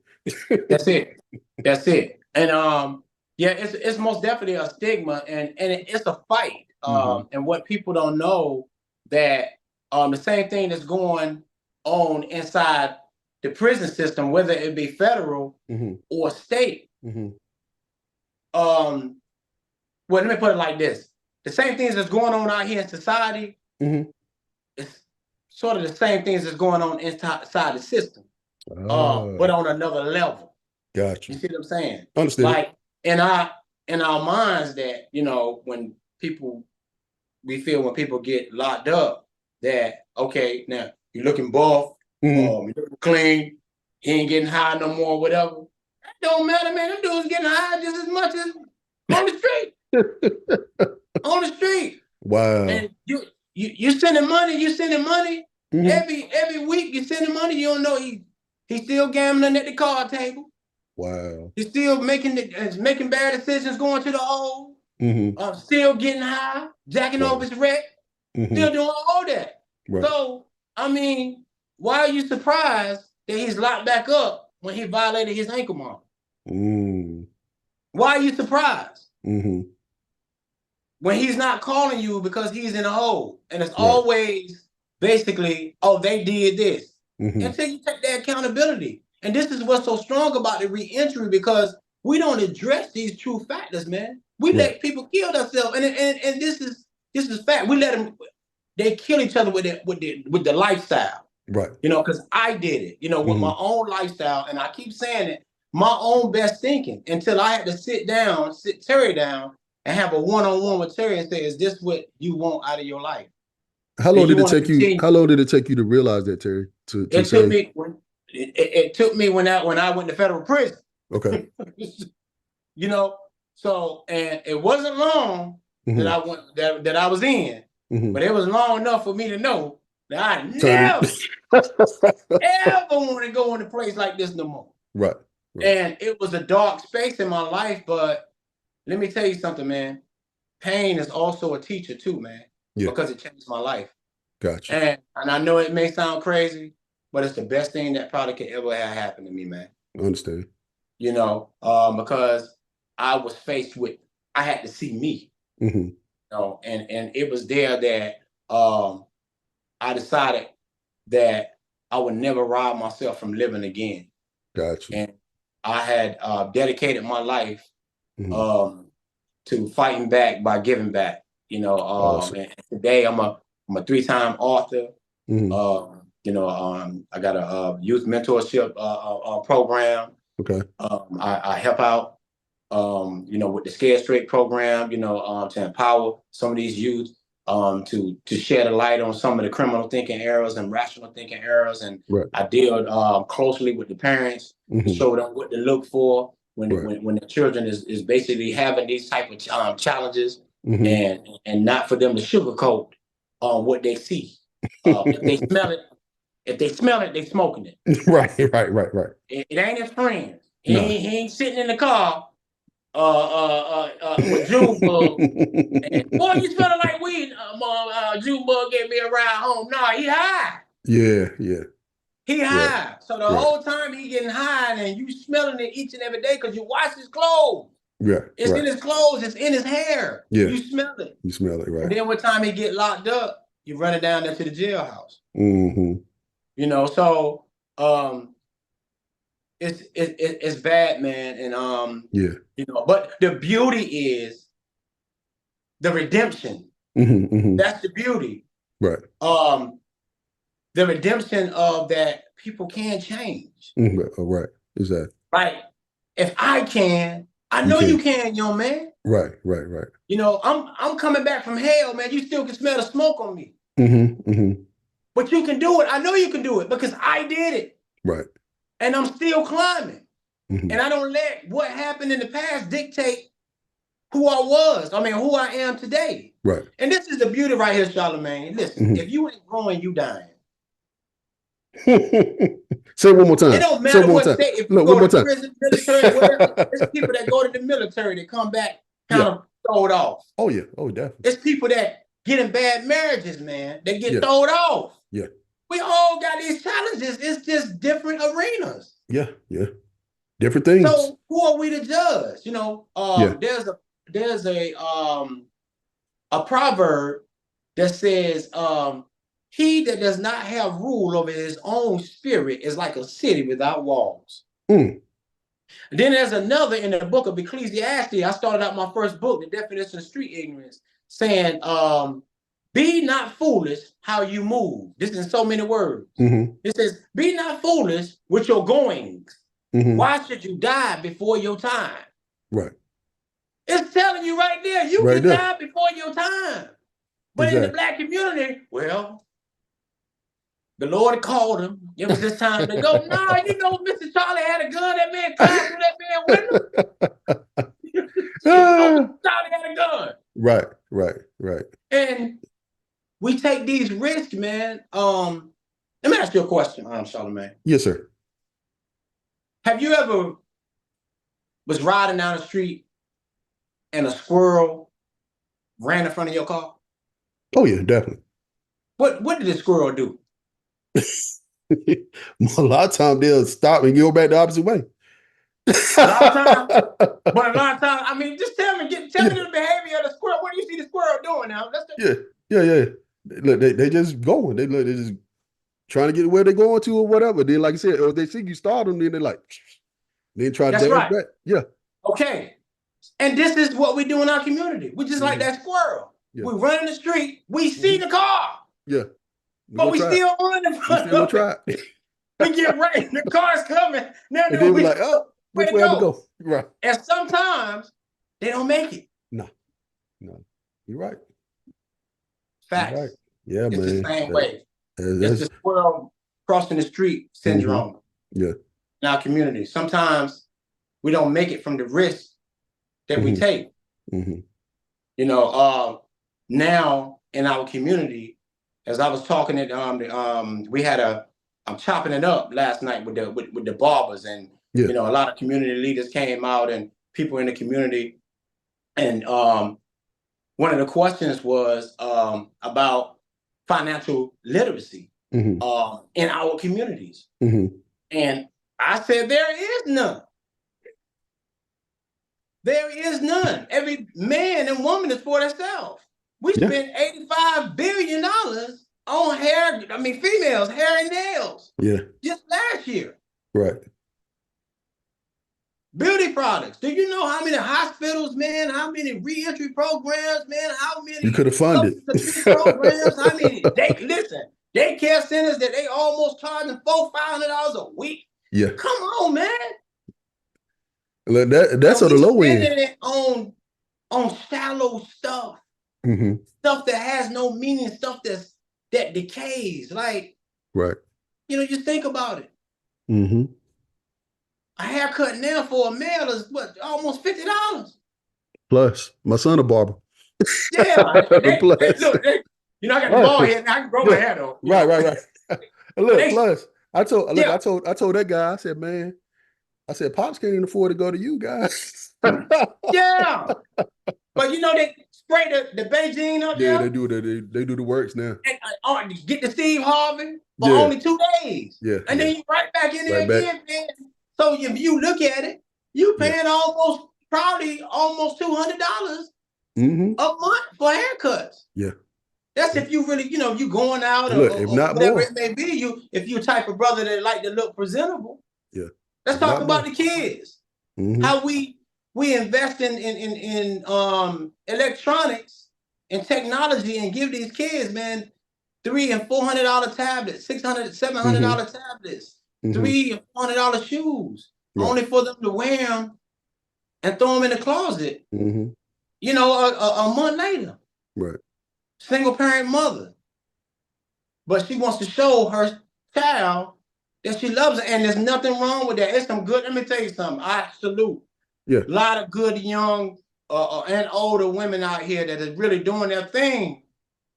[SPEAKER 3] That's it. And it's most definitely a stigma, and it's a fight. And what people don't know, that the same thing that's going on inside the prison system, whether it be federal or state. Well, let me put it like this: the same things that's going on out here in society, it's sort of the same things that's going on inside the system, but on another level.
[SPEAKER 2] Gotcha.
[SPEAKER 3] You see what I'm saying?
[SPEAKER 2] Understand.
[SPEAKER 3] Like in our minds that, you know, when people get locked up, that okay, now you're looking buff, you're looking clean, he ain't getting high no more, whatever. That don't matter, man. Them dudes getting high just as much as on the street. On the street.
[SPEAKER 2] Wow.
[SPEAKER 3] And you sending money. Every week you're sending money. You don't know he's still gambling at the card table.
[SPEAKER 2] Wow.
[SPEAKER 3] He's still making bad decisions, going to the hole. Still getting high, jacking off his wreck, still doing all that. Right. So, I mean, why are you surprised that he's locked back up when he violated his ankle monitor? Why are you surprised? When he's not calling you because he's in a hole. And it's always basically, oh, they did this. Until you take that accountability. And this is what's so strong about the re-entry, because we don't address these true factors, man. We let people kill themselves, and this is fact. We let them, they kill each other with the lifestyle, right? You know, because I did it, you know, with my own lifestyle, and I keep saying it, my own best thinking, until I had to sit Terry down, and have a one-on-one with Terry and say, "Is this what you want out of your life?"
[SPEAKER 2] How long did it take you? How long did it take you to realize that, Terry?
[SPEAKER 3] It took me when I went to federal prison.
[SPEAKER 2] Okay.
[SPEAKER 3] You know. So, and it wasn't long that I was in, but it was long enough for me to know that I never ever want to go in a place like this no more. Right. And it was a dark space in my life, but let me tell you something, man. Pain is also a teacher too, man. Yeah. Because it changed my life. Gotcha. And I know it may sound crazy, but it's the best thing that probably could ever have happened to me, man.
[SPEAKER 2] I understand.
[SPEAKER 3] You know, because I was faced with, I had to see me, you know, and it was there that I decided that I would never rob myself from living again. Gotcha. And I had dedicated my life to fighting back by giving back. You know, awesome. And today I'm a 3-time author. You know, I got a youth mentorship program. Okay. I help out. You know, with the Scared Straight program, you know, to empower some of these youth, to shed a light on some of the criminal thinking errors and rational thinking errors. And I deal closely with the parents to show them what to look for when the children is basically having these type of challenges, and not for them to sugarcoat what they see. If they smell it, they smoking it. Right. It ain't his friends. He ain't sitting in the car with Junebug. Boy, you smelling like weed, Mom. Junebug gave me a ride home. No, he high. Yeah. He high. So the whole time he getting high, and you smelling it each and every day because you wash his clothes. Yeah. It's in his clothes, it's in his hair. Yeah. You smell it. You smell it, right. And then one time he get locked up, you run it down there to the jailhouse. You know, so it's bad, man. And you know, but the beauty is the redemption. That's the beauty. Right. The redemption of that people can change. Right. Exactly. Like, if I can, I know you can, young man. Right. You know, I'm coming back from hell, man. You still can smell the smoke on me. But you can do it. I know you can do it because I did it. Right. And I'm still climbing. And I don't let what happened in the past dictate who I was. I mean, who I am today. Right. And this is the beauty right here, Charlamagne. Listen, if you ain't growing, you dying.
[SPEAKER 2] Say it one more time.
[SPEAKER 3] It don't matter what state. If you go to prison, military, whatever, it's people that go to the military that come back kind of thrown off.
[SPEAKER 2] Oh, yeah. Oh, definitely.
[SPEAKER 3] It's people that get in bad marriages, man. They get thrown off. Yeah. We all got these challenges. It's just different arenas.
[SPEAKER 2] Yeah. Different things.
[SPEAKER 3] So who are we to judge? You know, there's a proverb that says, he that does not have rule over his own spirit is like a city without walls. And then there's another in the book of Ecclesiastes. I started out my first book, The Definition of Street Ignorance, saying be not foolish how you move. This is in so many words. It says, be not foolish with your goings. Why should you die before your time?
[SPEAKER 2] Right.
[SPEAKER 3] It's telling you right there, you can die before your time. But in the Black community, well, the Lord called him. It was his time to go. No, you know, Mr. Charlie had a gun. That man climbed through that man window. Charlie had a gun.
[SPEAKER 2] Right.
[SPEAKER 3] And we take these risks, man. Let me ask you a question, Charlemagne.
[SPEAKER 2] Yes, sir.
[SPEAKER 3] Have you ever was riding down the street and a squirrel ran in front of your car?
[SPEAKER 2] Oh yeah, definitely.
[SPEAKER 3] What did the squirrel do?
[SPEAKER 2] A lot of times they'll stop and go back the opposite way.
[SPEAKER 3] A lot of times, I mean, just tell me the behavior of the squirrel. What do you see the squirrel doing now?
[SPEAKER 2] Yeah. Look, they just going. They just trying to get where they're going to or whatever. Then, like I said, if they see you start them, then they're like, then try to dance back. Yeah.
[SPEAKER 3] Okay. And this is what we do in our community. We just like that squirrel. Yeah. We run in the street. We see the car.
[SPEAKER 2] Yeah.
[SPEAKER 3] But we still run in front of it. We get right. The car's coming. Now
[SPEAKER 2] and then we're like, oh, which way to go? Right.
[SPEAKER 3] And sometimes they don't make it.
[SPEAKER 2] No. You're right.
[SPEAKER 3] Facts.
[SPEAKER 2] You're right. Yeah,
[SPEAKER 3] it's
[SPEAKER 2] man.
[SPEAKER 3] It's the same way. It's the squirrel crossing the street syndrome.
[SPEAKER 2] Yeah.
[SPEAKER 3] In our community. Sometimes we don't make it from the risk that we take. You know, now in our community, as I was talking at we had I'm chopping it up last night with the barbers, and you know, a lot of community leaders came out and people in the community, and one of the questions was about financial literacy in our communities, and I said there is none. There is none. Every man and woman is for themselves. We spent $85 billion on hair. I mean, females, hair and nails.
[SPEAKER 2] Yeah.
[SPEAKER 3] Just last year.
[SPEAKER 2] Right.
[SPEAKER 3] Beauty products. Do you know how many hospitals, man? How many reentry programs, man? How many
[SPEAKER 2] you could have funded
[SPEAKER 3] programs? How many? Daycare centers that they almost charging $400-$500 a week.
[SPEAKER 2] Yeah.
[SPEAKER 3] Come on, man.
[SPEAKER 2] Look, that's on the low end.
[SPEAKER 3] On shallow stuff. Stuff that has no meaning, stuff that decays. Like,
[SPEAKER 2] right.
[SPEAKER 3] You know, just think about it. A haircut now for a male is what, almost $50.
[SPEAKER 2] Plus, my son a barber.
[SPEAKER 3] Yeah. Look, you know, I got the bald head now. I can grow my hair though.
[SPEAKER 2] Right. Look, plus, I told that guy, I said, man, Pops can't even afford to go to you guys.
[SPEAKER 3] Yeah. But you know, they spray the Beijing up there.
[SPEAKER 2] Yeah, they do the works now.
[SPEAKER 3] And, get the Steve Harvey for only 2 days.
[SPEAKER 2] Yeah.
[SPEAKER 3] And then you right back in there again, man. So if you look at it, you paying probably almost $200 a month for haircuts.
[SPEAKER 2] Yeah.
[SPEAKER 3] That's if you really, you know, you going out or
[SPEAKER 2] not
[SPEAKER 3] whatever
[SPEAKER 2] more.
[SPEAKER 3] it may be. If you're type of brother that like to look presentable.
[SPEAKER 2] Yeah.
[SPEAKER 3] Let's talk about the kids. How we invest in electronics and technology and give these kids, man, $300 and $400 tablets, $600, $700 tablets, $300 and $400 shoes, only for them to wear them and throw them in the closet. You know, a month later.
[SPEAKER 2] Right.
[SPEAKER 3] Single parent mother, but she wants to show her child that she loves it, and there's nothing wrong with that. It's some good. Let me tell you something. I salute.
[SPEAKER 2] Yeah.
[SPEAKER 3] A lot of good young and older women out here that is really doing their thing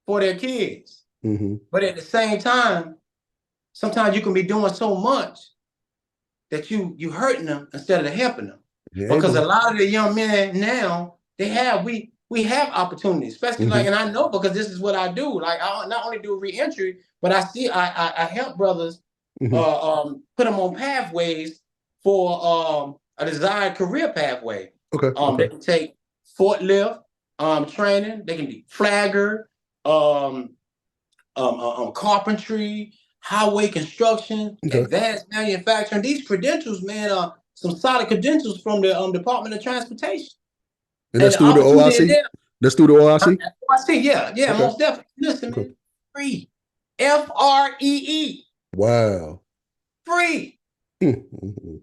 [SPEAKER 3] for their kids. But at the same time, sometimes you can be doing so much that you hurting them instead of helping them. Yeah, because a lot of the young men now, we have opportunities, especially like, and I know because this is what I do. Like, I not only do reentry, but I help brothers put them on pathways for a desired career pathway. They can take forklift training. They can do flagger, carpentry, highway construction, advanced manufacturing. These credentials, man, are some solid credentials from the Department of Transportation.
[SPEAKER 2] And that's through the OIC? That's through the OIC?
[SPEAKER 3] OIC, yeah,
[SPEAKER 2] Okay.
[SPEAKER 3] most definitely. Listen, man, free. FREE.
[SPEAKER 2] Wow.
[SPEAKER 3] Free. And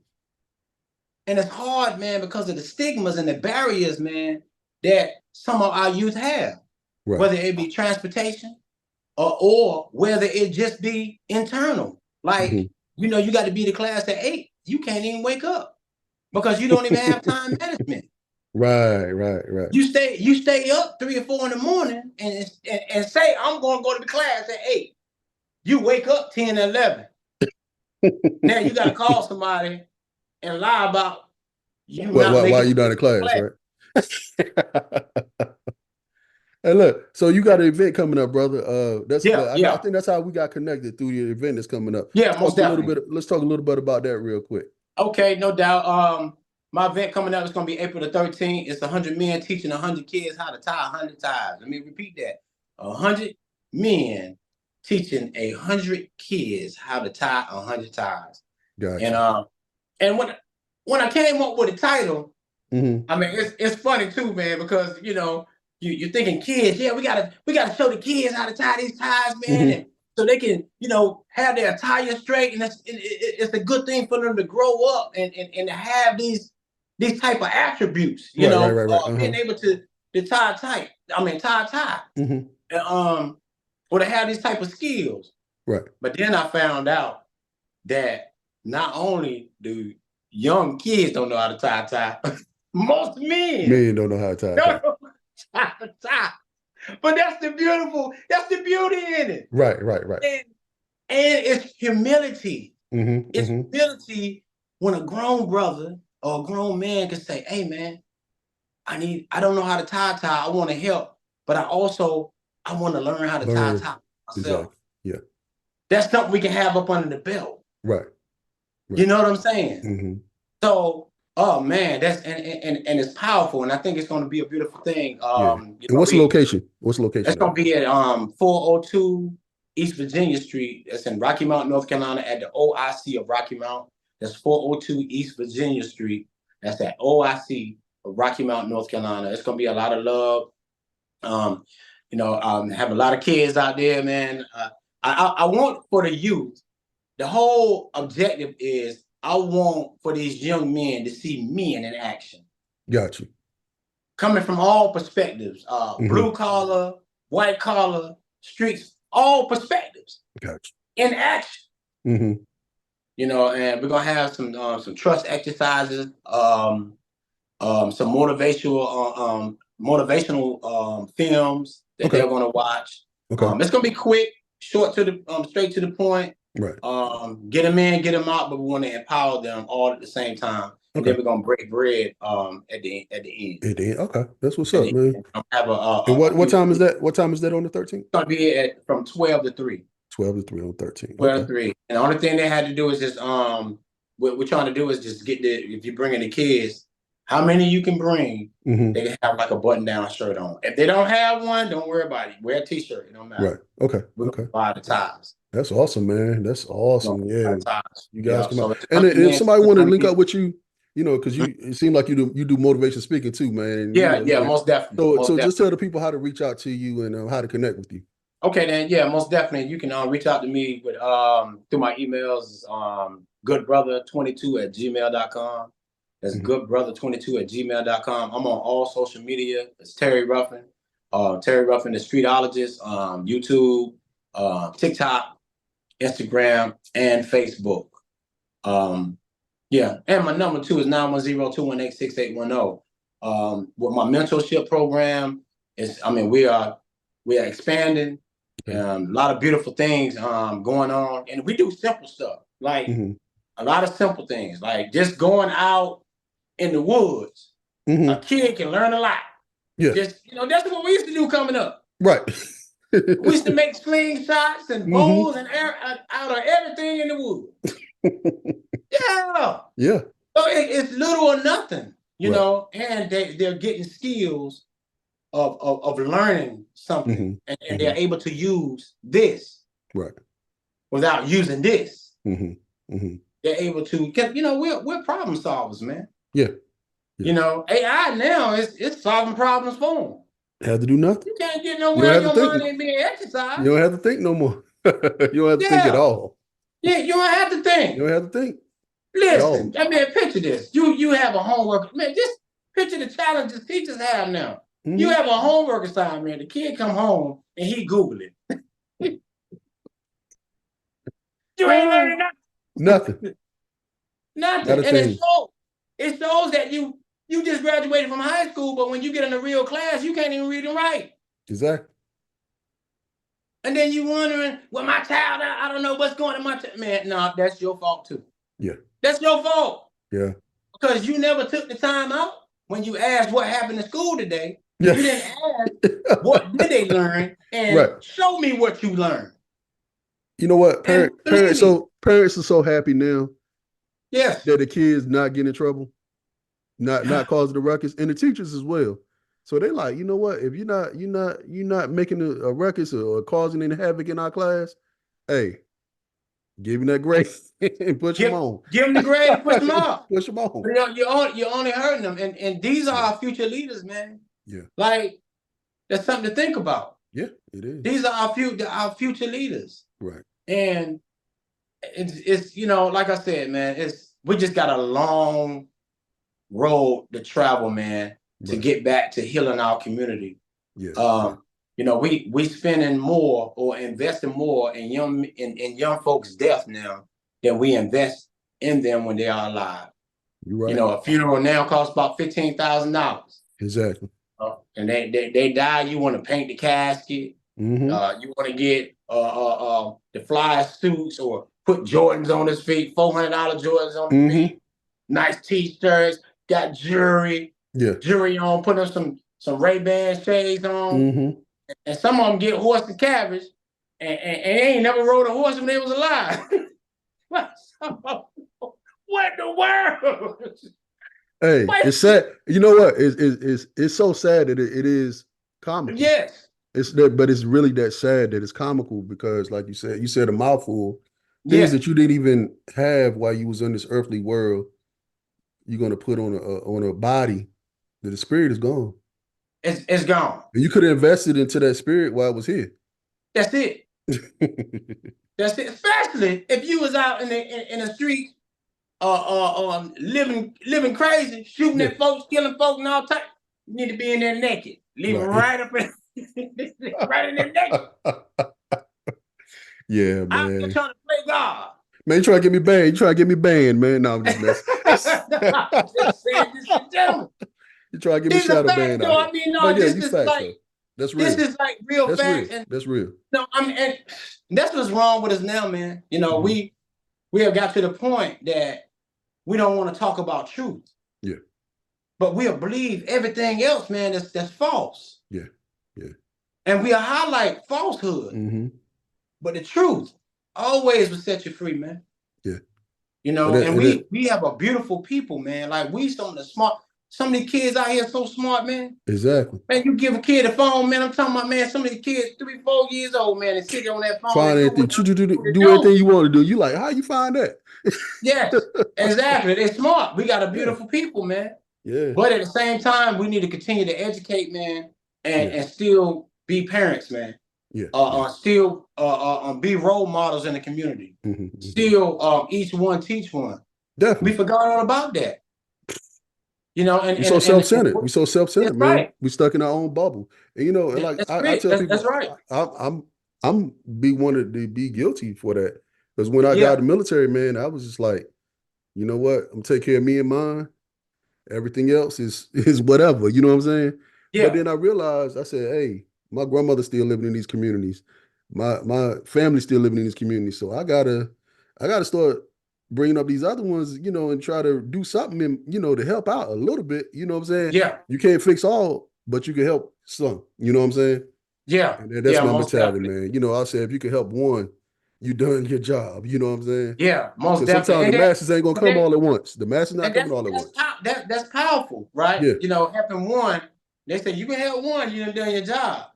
[SPEAKER 3] it's hard, man, because of the stigmas and the barriers, man, that some of our youth have. Right. Whether it be transportation or whether it just be internal. Like, you know, you got to be to class at 8. You can't even wake up because you don't even have time management.
[SPEAKER 2] Right.
[SPEAKER 3] You stay up 3 or 4 in the morning and say, I'm going to go to the class at 8. You wake up 10 and 11. Now you got to call somebody and lie about you
[SPEAKER 2] why you not in class, right? Hey, look, so you got an event coming up, brother. I think that's how we got connected, through your event that's coming up.
[SPEAKER 3] Yeah, most definitely.
[SPEAKER 2] Let's talk a little bit about that real quick.
[SPEAKER 3] Okay, no doubt. My event coming up is going to be April the 13th. It's 100 men teaching 100 kids how to tie 100 ties. Let me repeat that. 100 men teaching 100 kids how to tie 100 ties.
[SPEAKER 2] Gotcha.
[SPEAKER 3] And when I came up with the title, I mean, it's funny too, man, because you know, you're thinking kids, yeah, we gotta show the kids how to tie these ties, man, and so they can, you know, have their attire straight, and it's a good thing for them to grow up and have these type of attributes, you know, being able to tie tight. I mean, tie, or to have these type of skills.
[SPEAKER 2] Right.
[SPEAKER 3] But then I found out that not only do young kids don't know how to tie a tie, most men
[SPEAKER 2] don't know how to tie a
[SPEAKER 3] tie. But that's the beauty in it.
[SPEAKER 2] Right.
[SPEAKER 3] And it's humility. It's humility when a grown brother or a grown man can say, hey man, I don't know how to tie a tie. I want to help, but I want to learn how to tie a tie myself.
[SPEAKER 2] Exactly. Yeah.
[SPEAKER 3] That's something we can have up under the belt.
[SPEAKER 2] Right.
[SPEAKER 3] You know what I'm saying? So, oh man, that's and it's powerful, and I think it's going to be a beautiful thing.
[SPEAKER 2] And what's the location? It's
[SPEAKER 3] going to be at 402 East Virginia Street. That's in Rocky Mount, North Carolina, at the OIC of Rocky Mount. That's 402 East Virginia Street. That's at OIC of Rocky Mount, North Carolina. It's going to be a lot of love. Have a lot of kids out there, man. I want for the youth. The whole objective is I want for these young men to see men in action.
[SPEAKER 2] Got you.
[SPEAKER 3] Coming from all perspectives, blue collar, white collar, streets, all perspectives.
[SPEAKER 2] Got you.
[SPEAKER 3] In action. You know, and we're gonna have some trust exercises, some motivational films that they're gonna watch. It's gonna be quick, short to the straight to the point.
[SPEAKER 2] Right.
[SPEAKER 3] Get them in, get them out, but we want to empower them all at the same time. And then we're gonna break bread at the end.
[SPEAKER 2] Okay, that's what's up, man.
[SPEAKER 3] Have
[SPEAKER 2] and what time is that? What time is that on the 13th?
[SPEAKER 3] It's gonna be from 12 to 3.
[SPEAKER 2] 12 to 3 on 13.
[SPEAKER 3] 12 to 3. And the only thing they had to do is just what we're trying to do is just get if you're bringing the kids, how many you can bring, they can have like a button-down shirt on. If they don't have one, don't worry about it. Wear a t-shirt, it don't matter.
[SPEAKER 2] Right. Okay.
[SPEAKER 3] We're gonna buy the ties.
[SPEAKER 2] That's awesome, man. That's awesome. Yeah. You guys come out.
[SPEAKER 3] So
[SPEAKER 2] and if somebody want to link up with you, you know, because it seems like you do motivation speaking too, man.
[SPEAKER 3] Most definitely.
[SPEAKER 2] So just tell the people how to reach out to you and how to connect with you.
[SPEAKER 3] Okay, then most definitely. You can reach out to me with through my emails, goodbrother22@gmail.com. That's goodbrother22@gmail.com. I'm on all social media. It's Terry Ruffin. Terry Ruffin, the streetologist, YouTube, TikTok, Instagram, and Facebook. And my number too is 910-218-6810. With my mentorship program we are expanding. A lot of beautiful things going on, and we do simple stuff like a lot of simple things, like just going out in the woods. A kid can learn a lot. Yeah, just that's what we used to do coming up.
[SPEAKER 2] Right.
[SPEAKER 3] We used to make slingshots and bows and out of everything in the woods. Yeah. So it's little or nothing, you know, and they're getting skills of learning something, and they're able to use this without using this. They're able to get, we're problem solvers, man.
[SPEAKER 2] Yeah.
[SPEAKER 3] You know, AI now it's solving problems for them.
[SPEAKER 2] Have to do nothing.
[SPEAKER 3] You can't get nowhere. Your mind ain't being exercised.
[SPEAKER 2] You don't have to think no more. You don't have to think at all.
[SPEAKER 3] Yeah, you don't have to think.
[SPEAKER 2] You don't have to think.
[SPEAKER 3] Listen, I mean, picture this. You have a homework. Man, just picture the challenges teachers have now. Mm-hmm. You have a homework assignment. The kid come home and he Google it. You ain't learning nothing. Nothing. And it shows that you just graduated from high school, but when you get in a real class, you can't even read and write.
[SPEAKER 2] Exactly.
[SPEAKER 3] And then you wondering, well, my child, I don't know what's going on my child. Man, no, that's your fault too.
[SPEAKER 2] Yeah.
[SPEAKER 3] That's your fault.
[SPEAKER 2] Yeah.
[SPEAKER 3] Because you never took the time out when you asked what happened in school today. Yeah. You didn't ask what did they learn and show me what you learned.
[SPEAKER 2] You know what? Parents are so happy now.
[SPEAKER 3] Yes.
[SPEAKER 2] That the kids not getting in trouble, not causing the ruckus, and the teachers as well. So they like, you know what? If you're not making a ruckus or causing any havoc in our class, hey, give him that grade and push them on.
[SPEAKER 3] Give them the grade and push them on.
[SPEAKER 2] Push them on.
[SPEAKER 3] You're only hurting them, and these are our future leaders, man.
[SPEAKER 2] Yeah.
[SPEAKER 3] Like that's something to think about.
[SPEAKER 2] Yeah, it is.
[SPEAKER 3] These are our future leaders.
[SPEAKER 2] Right.
[SPEAKER 3] And it's like I said, man, we just got a long road to travel, man, to get back to healing our community.
[SPEAKER 2] Yeah.
[SPEAKER 3] We spending more or investing more in young folks' death now than we invest in them when they are alive.
[SPEAKER 2] You're right.
[SPEAKER 3] A funeral now costs about $15,000.
[SPEAKER 2] Exactly.
[SPEAKER 3] And they die. You want to paint the casket.
[SPEAKER 2] Mm-hmm.
[SPEAKER 3] You want to get the fly suits or put Jordans on his feet, $400 Jordans on his feet, nice T-shirts, got jewelry on, put them some Ray-Ban shades on, and some of them get horse and carriage, and they ain't never rode a horse when they was alive. What in the world?
[SPEAKER 2] Hey, it's sad. You know what? It's so sad that it is comical.
[SPEAKER 3] Yes.
[SPEAKER 2] But it's really that sad that it's comical because, like you said a mouthful. Things that you didn't even have while you was in this earthly world, you're gonna put on a body that the spirit is gone.
[SPEAKER 3] It's gone.
[SPEAKER 2] And you could have invested into that spirit while it was here.
[SPEAKER 3] That's it. That's it. Especially if you was out in the street, living crazy, shooting at folks, killing folks, and all type. You need to be in there naked, leaving right up in. Right in the neck.
[SPEAKER 2] Yeah, man.
[SPEAKER 3] I'm just trying to play God.
[SPEAKER 2] Man, you trying to get me banned. You trying to get me banned, man. No, I'm just messing.
[SPEAKER 3] I'm just saying, this is gentlemen.
[SPEAKER 2] You trying to get me shadow banned.
[SPEAKER 3] I mean, no, this is
[SPEAKER 2] facts,
[SPEAKER 3] like,
[SPEAKER 2] that's real.
[SPEAKER 3] This is like real facts.
[SPEAKER 2] That's real.
[SPEAKER 3] No, I mean, and that's what's wrong with us now, man. We have got to the point that we don't want to talk about truth.
[SPEAKER 2] Yeah.
[SPEAKER 3] But we'll believe everything else, man, that's false.
[SPEAKER 2] Yeah. Yeah.
[SPEAKER 3] And we'll highlight falsehood.
[SPEAKER 2] Mm-hmm.
[SPEAKER 3] But the truth always will set you free, man.
[SPEAKER 2] Yeah.
[SPEAKER 3] We have a beautiful people, man. Like some of these kids out here so smart, man.
[SPEAKER 2] Exactly.
[SPEAKER 3] Man, you give a kid a phone, man. I'm talking about, man, some of these kids 3-4 years old, man, and sit on that phone.
[SPEAKER 2] Find anything. Do anything you want to do. You like, how you find that?
[SPEAKER 3] Yes, exactly. They're smart. We got a beautiful people, man.
[SPEAKER 2] Yeah.
[SPEAKER 3] But at the same time, we need to continue to educate, man, and still be parents, man.
[SPEAKER 2] Yeah.
[SPEAKER 3] Still be role models in the community.
[SPEAKER 2] Mm-hmm.
[SPEAKER 3] Still each one teach one.
[SPEAKER 2] Definitely.
[SPEAKER 3] We forgot all about that. And
[SPEAKER 2] we're so self-centered. We're so self-centered, man.
[SPEAKER 3] Right.
[SPEAKER 2] We're stuck in our own bubble. And like I tell people,
[SPEAKER 3] that's right.
[SPEAKER 2] I'm wanted to be guilty for that. Because when I got out of the military, man, I was just like, you know what? I'm taking care of me and mine. Everything else is whatever. You know what I'm saying?
[SPEAKER 3] Yeah.
[SPEAKER 2] But then I realized, I said, hey, my grandmother's still living in these communities. My family's still living in these communities. So I gotta start bringing up these other ones, and try to do something, to help out a little bit. You know what I'm saying?
[SPEAKER 3] Yeah.
[SPEAKER 2] You can't fix all, but you can help some. You know what I'm saying?
[SPEAKER 3] Yeah.
[SPEAKER 2] And that's my mentality, man. I say if you can help one, you done your job. You know what I'm saying?
[SPEAKER 3] Yeah, most definitely.
[SPEAKER 2] Sometimes the masses ain't gonna come all at once. The masses not coming all at once.
[SPEAKER 3] That's powerful, right?
[SPEAKER 2] Yeah.
[SPEAKER 3] Helping one. They say you can help one, you done your job.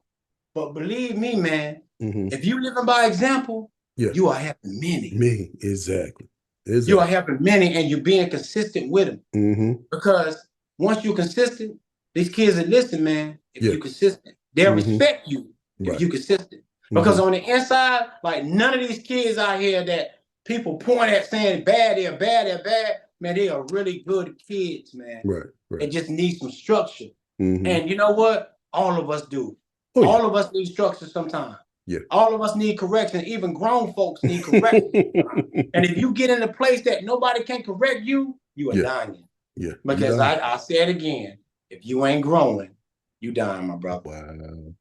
[SPEAKER 3] But believe me, man, if you living by example, you are helping many.
[SPEAKER 2] Me, exactly.
[SPEAKER 3] You are helping many, and you're being consistent with them.
[SPEAKER 2] Mm-hmm.
[SPEAKER 3] Because once you're consistent, these kids are listening, man. If you're consistent, They'll respect you if you consistent. Because on the inside, like none of these kids out here that people point at saying they're bad, man, they are really good kids, man.
[SPEAKER 2] Right.
[SPEAKER 3] They just need some structure. And you know what? All of us do. All of us need structure sometimes.
[SPEAKER 2] Yeah.
[SPEAKER 3] All of us need correction. Even grown folks need correction. And if you get in a place that nobody can correct you, you are dying.
[SPEAKER 2] Yeah.
[SPEAKER 3] Because I say it again, if you ain't growing, you dying, my brother.
[SPEAKER 2] Wow.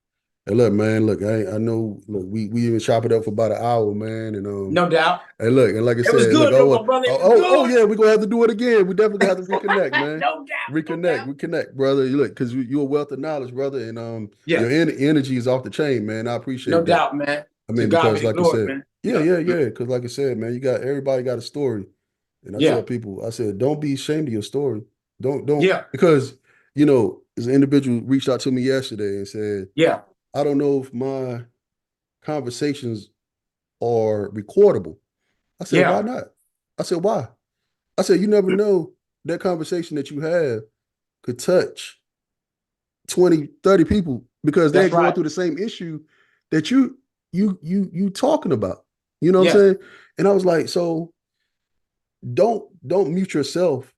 [SPEAKER 2] Hey, look, man, look, I know, look, we even chop it up for about an hour, man. And
[SPEAKER 3] no doubt.
[SPEAKER 2] Hey, look, and like I said,
[SPEAKER 3] it was good,
[SPEAKER 2] look,
[SPEAKER 3] my brother.
[SPEAKER 2] Yeah, we're gonna have to do it again. We definitely have to reconnect, man.
[SPEAKER 3] No doubt.
[SPEAKER 2] Reconnect, brother. You look, because you're a wealth of knowledge, brother, and
[SPEAKER 3] your
[SPEAKER 2] energy is off the chain, man. I appreciate that.
[SPEAKER 3] No doubt, man.
[SPEAKER 2] I mean, because like I said, because like I said, man, everybody got a story. And I tell people, I said, don't be ashamed of your story. Don't because as an individual reached out to me yesterday and said, I don't know if my conversations are recordable. I said, why not? I said, why? I said, you never know, that conversation that you have could touch 20, 30 people because they're going through the same issue that you talking about. You know what I'm saying? And I was like, so don't mute yourself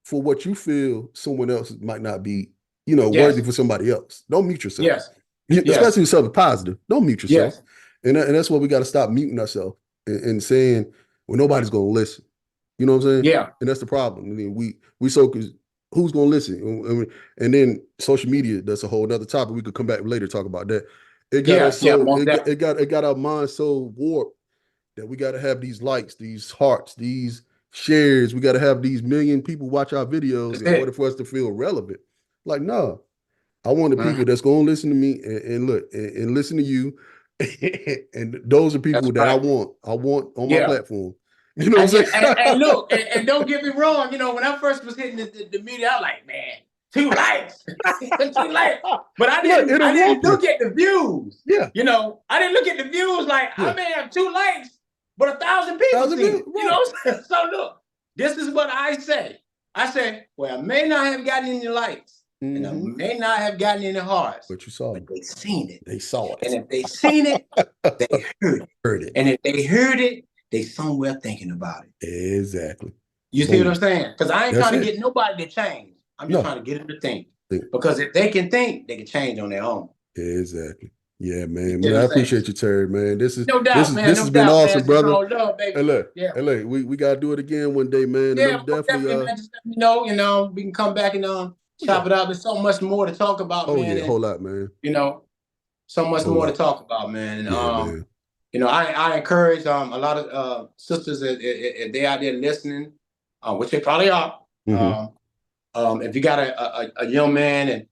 [SPEAKER 2] for what you feel someone else might not be, worthy for somebody else. Don't mute yourself. Especially if something positive. Don't mute yourself. And that's what we got to stop muting ourselves and saying, well, nobody's going to listen. You know what I'm saying?
[SPEAKER 3] Yeah.
[SPEAKER 2] And that's the problem. I mean, we who's going to listen? And then social media, that's a whole other topic. We could come back later, talk about that. It got us it got our mind so warped that we got to have these likes, these hearts, these shares. We got to have these million people watch our videos in order for us to feel relevant. Like, no, I want the people that's going to listen to me and look and listen to you. And those are people that I want on my platform. You know what I'm saying?
[SPEAKER 3] And look, and don't get me wrong. When I first was hitting the media, I was like, man, 2 likes, 2 likes. But I didn't look at the views.
[SPEAKER 2] Yeah.
[SPEAKER 3] I didn't look at the views like I may have 2 likes, but 1,000 people see it. You know what I'm saying? So look, this is what I say. I say, well, I may not have gotten any likes. And I may not have gotten any hearts.
[SPEAKER 2] But you saw it.
[SPEAKER 3] But they seen it.
[SPEAKER 2] They saw it.
[SPEAKER 3] And if they seen it, they heard it. And if they heard it, they somewhere thinking about it.
[SPEAKER 2] Exactly.
[SPEAKER 3] You see what I'm saying? Because I ain't trying to get nobody to change. I'm just trying to get them to think. Because if they can think, they can change on their own.
[SPEAKER 2] Exactly. Yeah, man. I appreciate you, Terry, man. This is
[SPEAKER 3] no doubt, man.
[SPEAKER 2] This has been awesome, brother.
[SPEAKER 3] Love, baby.
[SPEAKER 2] Hey, look, we gotta do it again one day, man.
[SPEAKER 3] Yeah, definitely, man. Just let me know. We can come back and chop it up. There's so much more to talk about, man.
[SPEAKER 2] Oh yeah, a whole lot, man.
[SPEAKER 3] So much more to talk about, man. And I encourage a lot of sisters if they out there listening, which they probably are. If you got a young man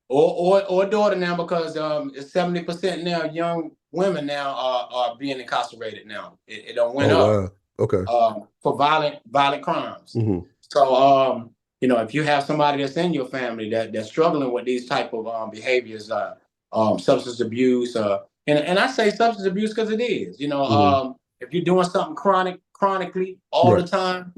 [SPEAKER 3] or a daughter now, because it's 70% now young women now are being incarcerated now. It don't went up.
[SPEAKER 2] Wow. Okay.
[SPEAKER 3] For violent crimes. So if you have somebody that's in your family that's struggling with these type of behaviors, substance abuse, and I say substance abuse because it is. If you're doing something chronically all the time,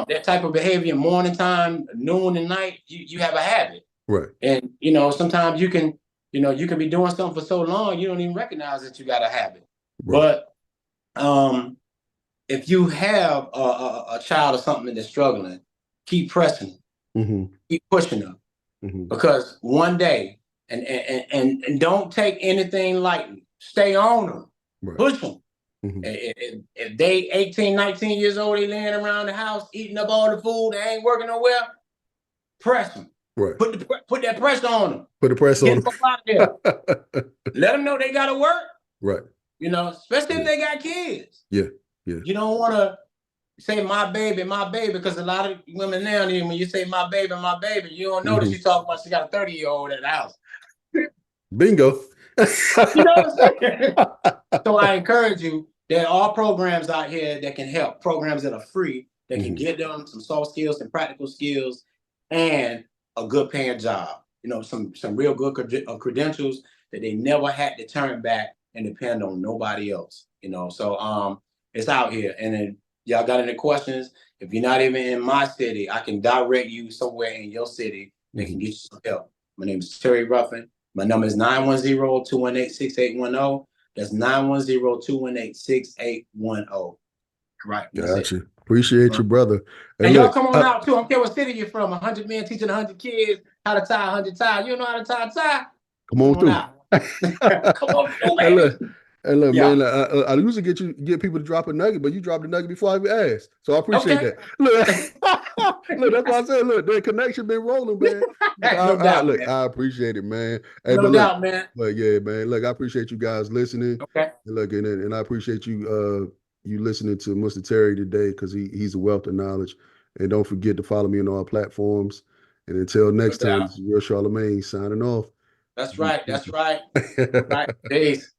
[SPEAKER 3] that type of behavior, morning time, noon and night, you have a habit.
[SPEAKER 2] Right.
[SPEAKER 3] And sometimes you can be doing something for so long you don't even recognize that you got a habit. Right. But if you have a child or something that's struggling, keep pressing, keep pushing them, because one day, and don't take anything lightly. Stay on them, push them. If they 18, 19 years old, they laying around the house eating up all the food, they ain't working nowhere, press them.
[SPEAKER 2] Right.
[SPEAKER 3] Put that pressure on them.
[SPEAKER 2] Put the press on them.
[SPEAKER 3] Out there. Let them know they got to work.
[SPEAKER 2] Right.
[SPEAKER 3] Especially if they got kids.
[SPEAKER 2] Yeah.
[SPEAKER 3] You don't want to say my baby, because a lot of women now, when you say my baby, you don't know that she's talking about she got a 30-year-old at the house.
[SPEAKER 2] Bingo.
[SPEAKER 3] You know what I'm saying? So I encourage you, there are programs out here that can help, programs that are free, that can get them some soft skills and practical skills and a good paying job. Some real good credentials that they never had to turn back and depend on nobody else. So it's out here. And then y'all got any questions? If you're not even in my city, I can direct you somewhere in your city that can get you some help. My name is Terry Ruffin. My number is 910-218-6810. That's 910-218-6810. Right.
[SPEAKER 2] Gotcha. Appreciate you, brother.
[SPEAKER 3] And y'all come on out too. I don't care what city you're from. 100 men teaching 100 kids how to tie 100 ties. You don't know how to tie a tie?
[SPEAKER 2] Come on through.
[SPEAKER 3] Come on through, man.
[SPEAKER 2] Hey, look, man, I usually get people to drop a nugget, but you dropped a nugget before I even asked. So I appreciate that. Look, look, that's why I said, look, the connection been rolling, man.
[SPEAKER 3] No doubt,
[SPEAKER 2] look,
[SPEAKER 3] man.
[SPEAKER 2] I appreciate it, man. Hey,
[SPEAKER 3] no doubt, man.
[SPEAKER 2] But yeah, man. Look, I appreciate you guys listening.
[SPEAKER 3] Okay.
[SPEAKER 2] And look, and I appreciate you you listening to Mr. Terry today, because he's a wealth of knowledge. And don't forget to follow me on all platforms. And until next time, this is Real Charlemagne signing off.
[SPEAKER 3] That's right. That's right. Right. Peace.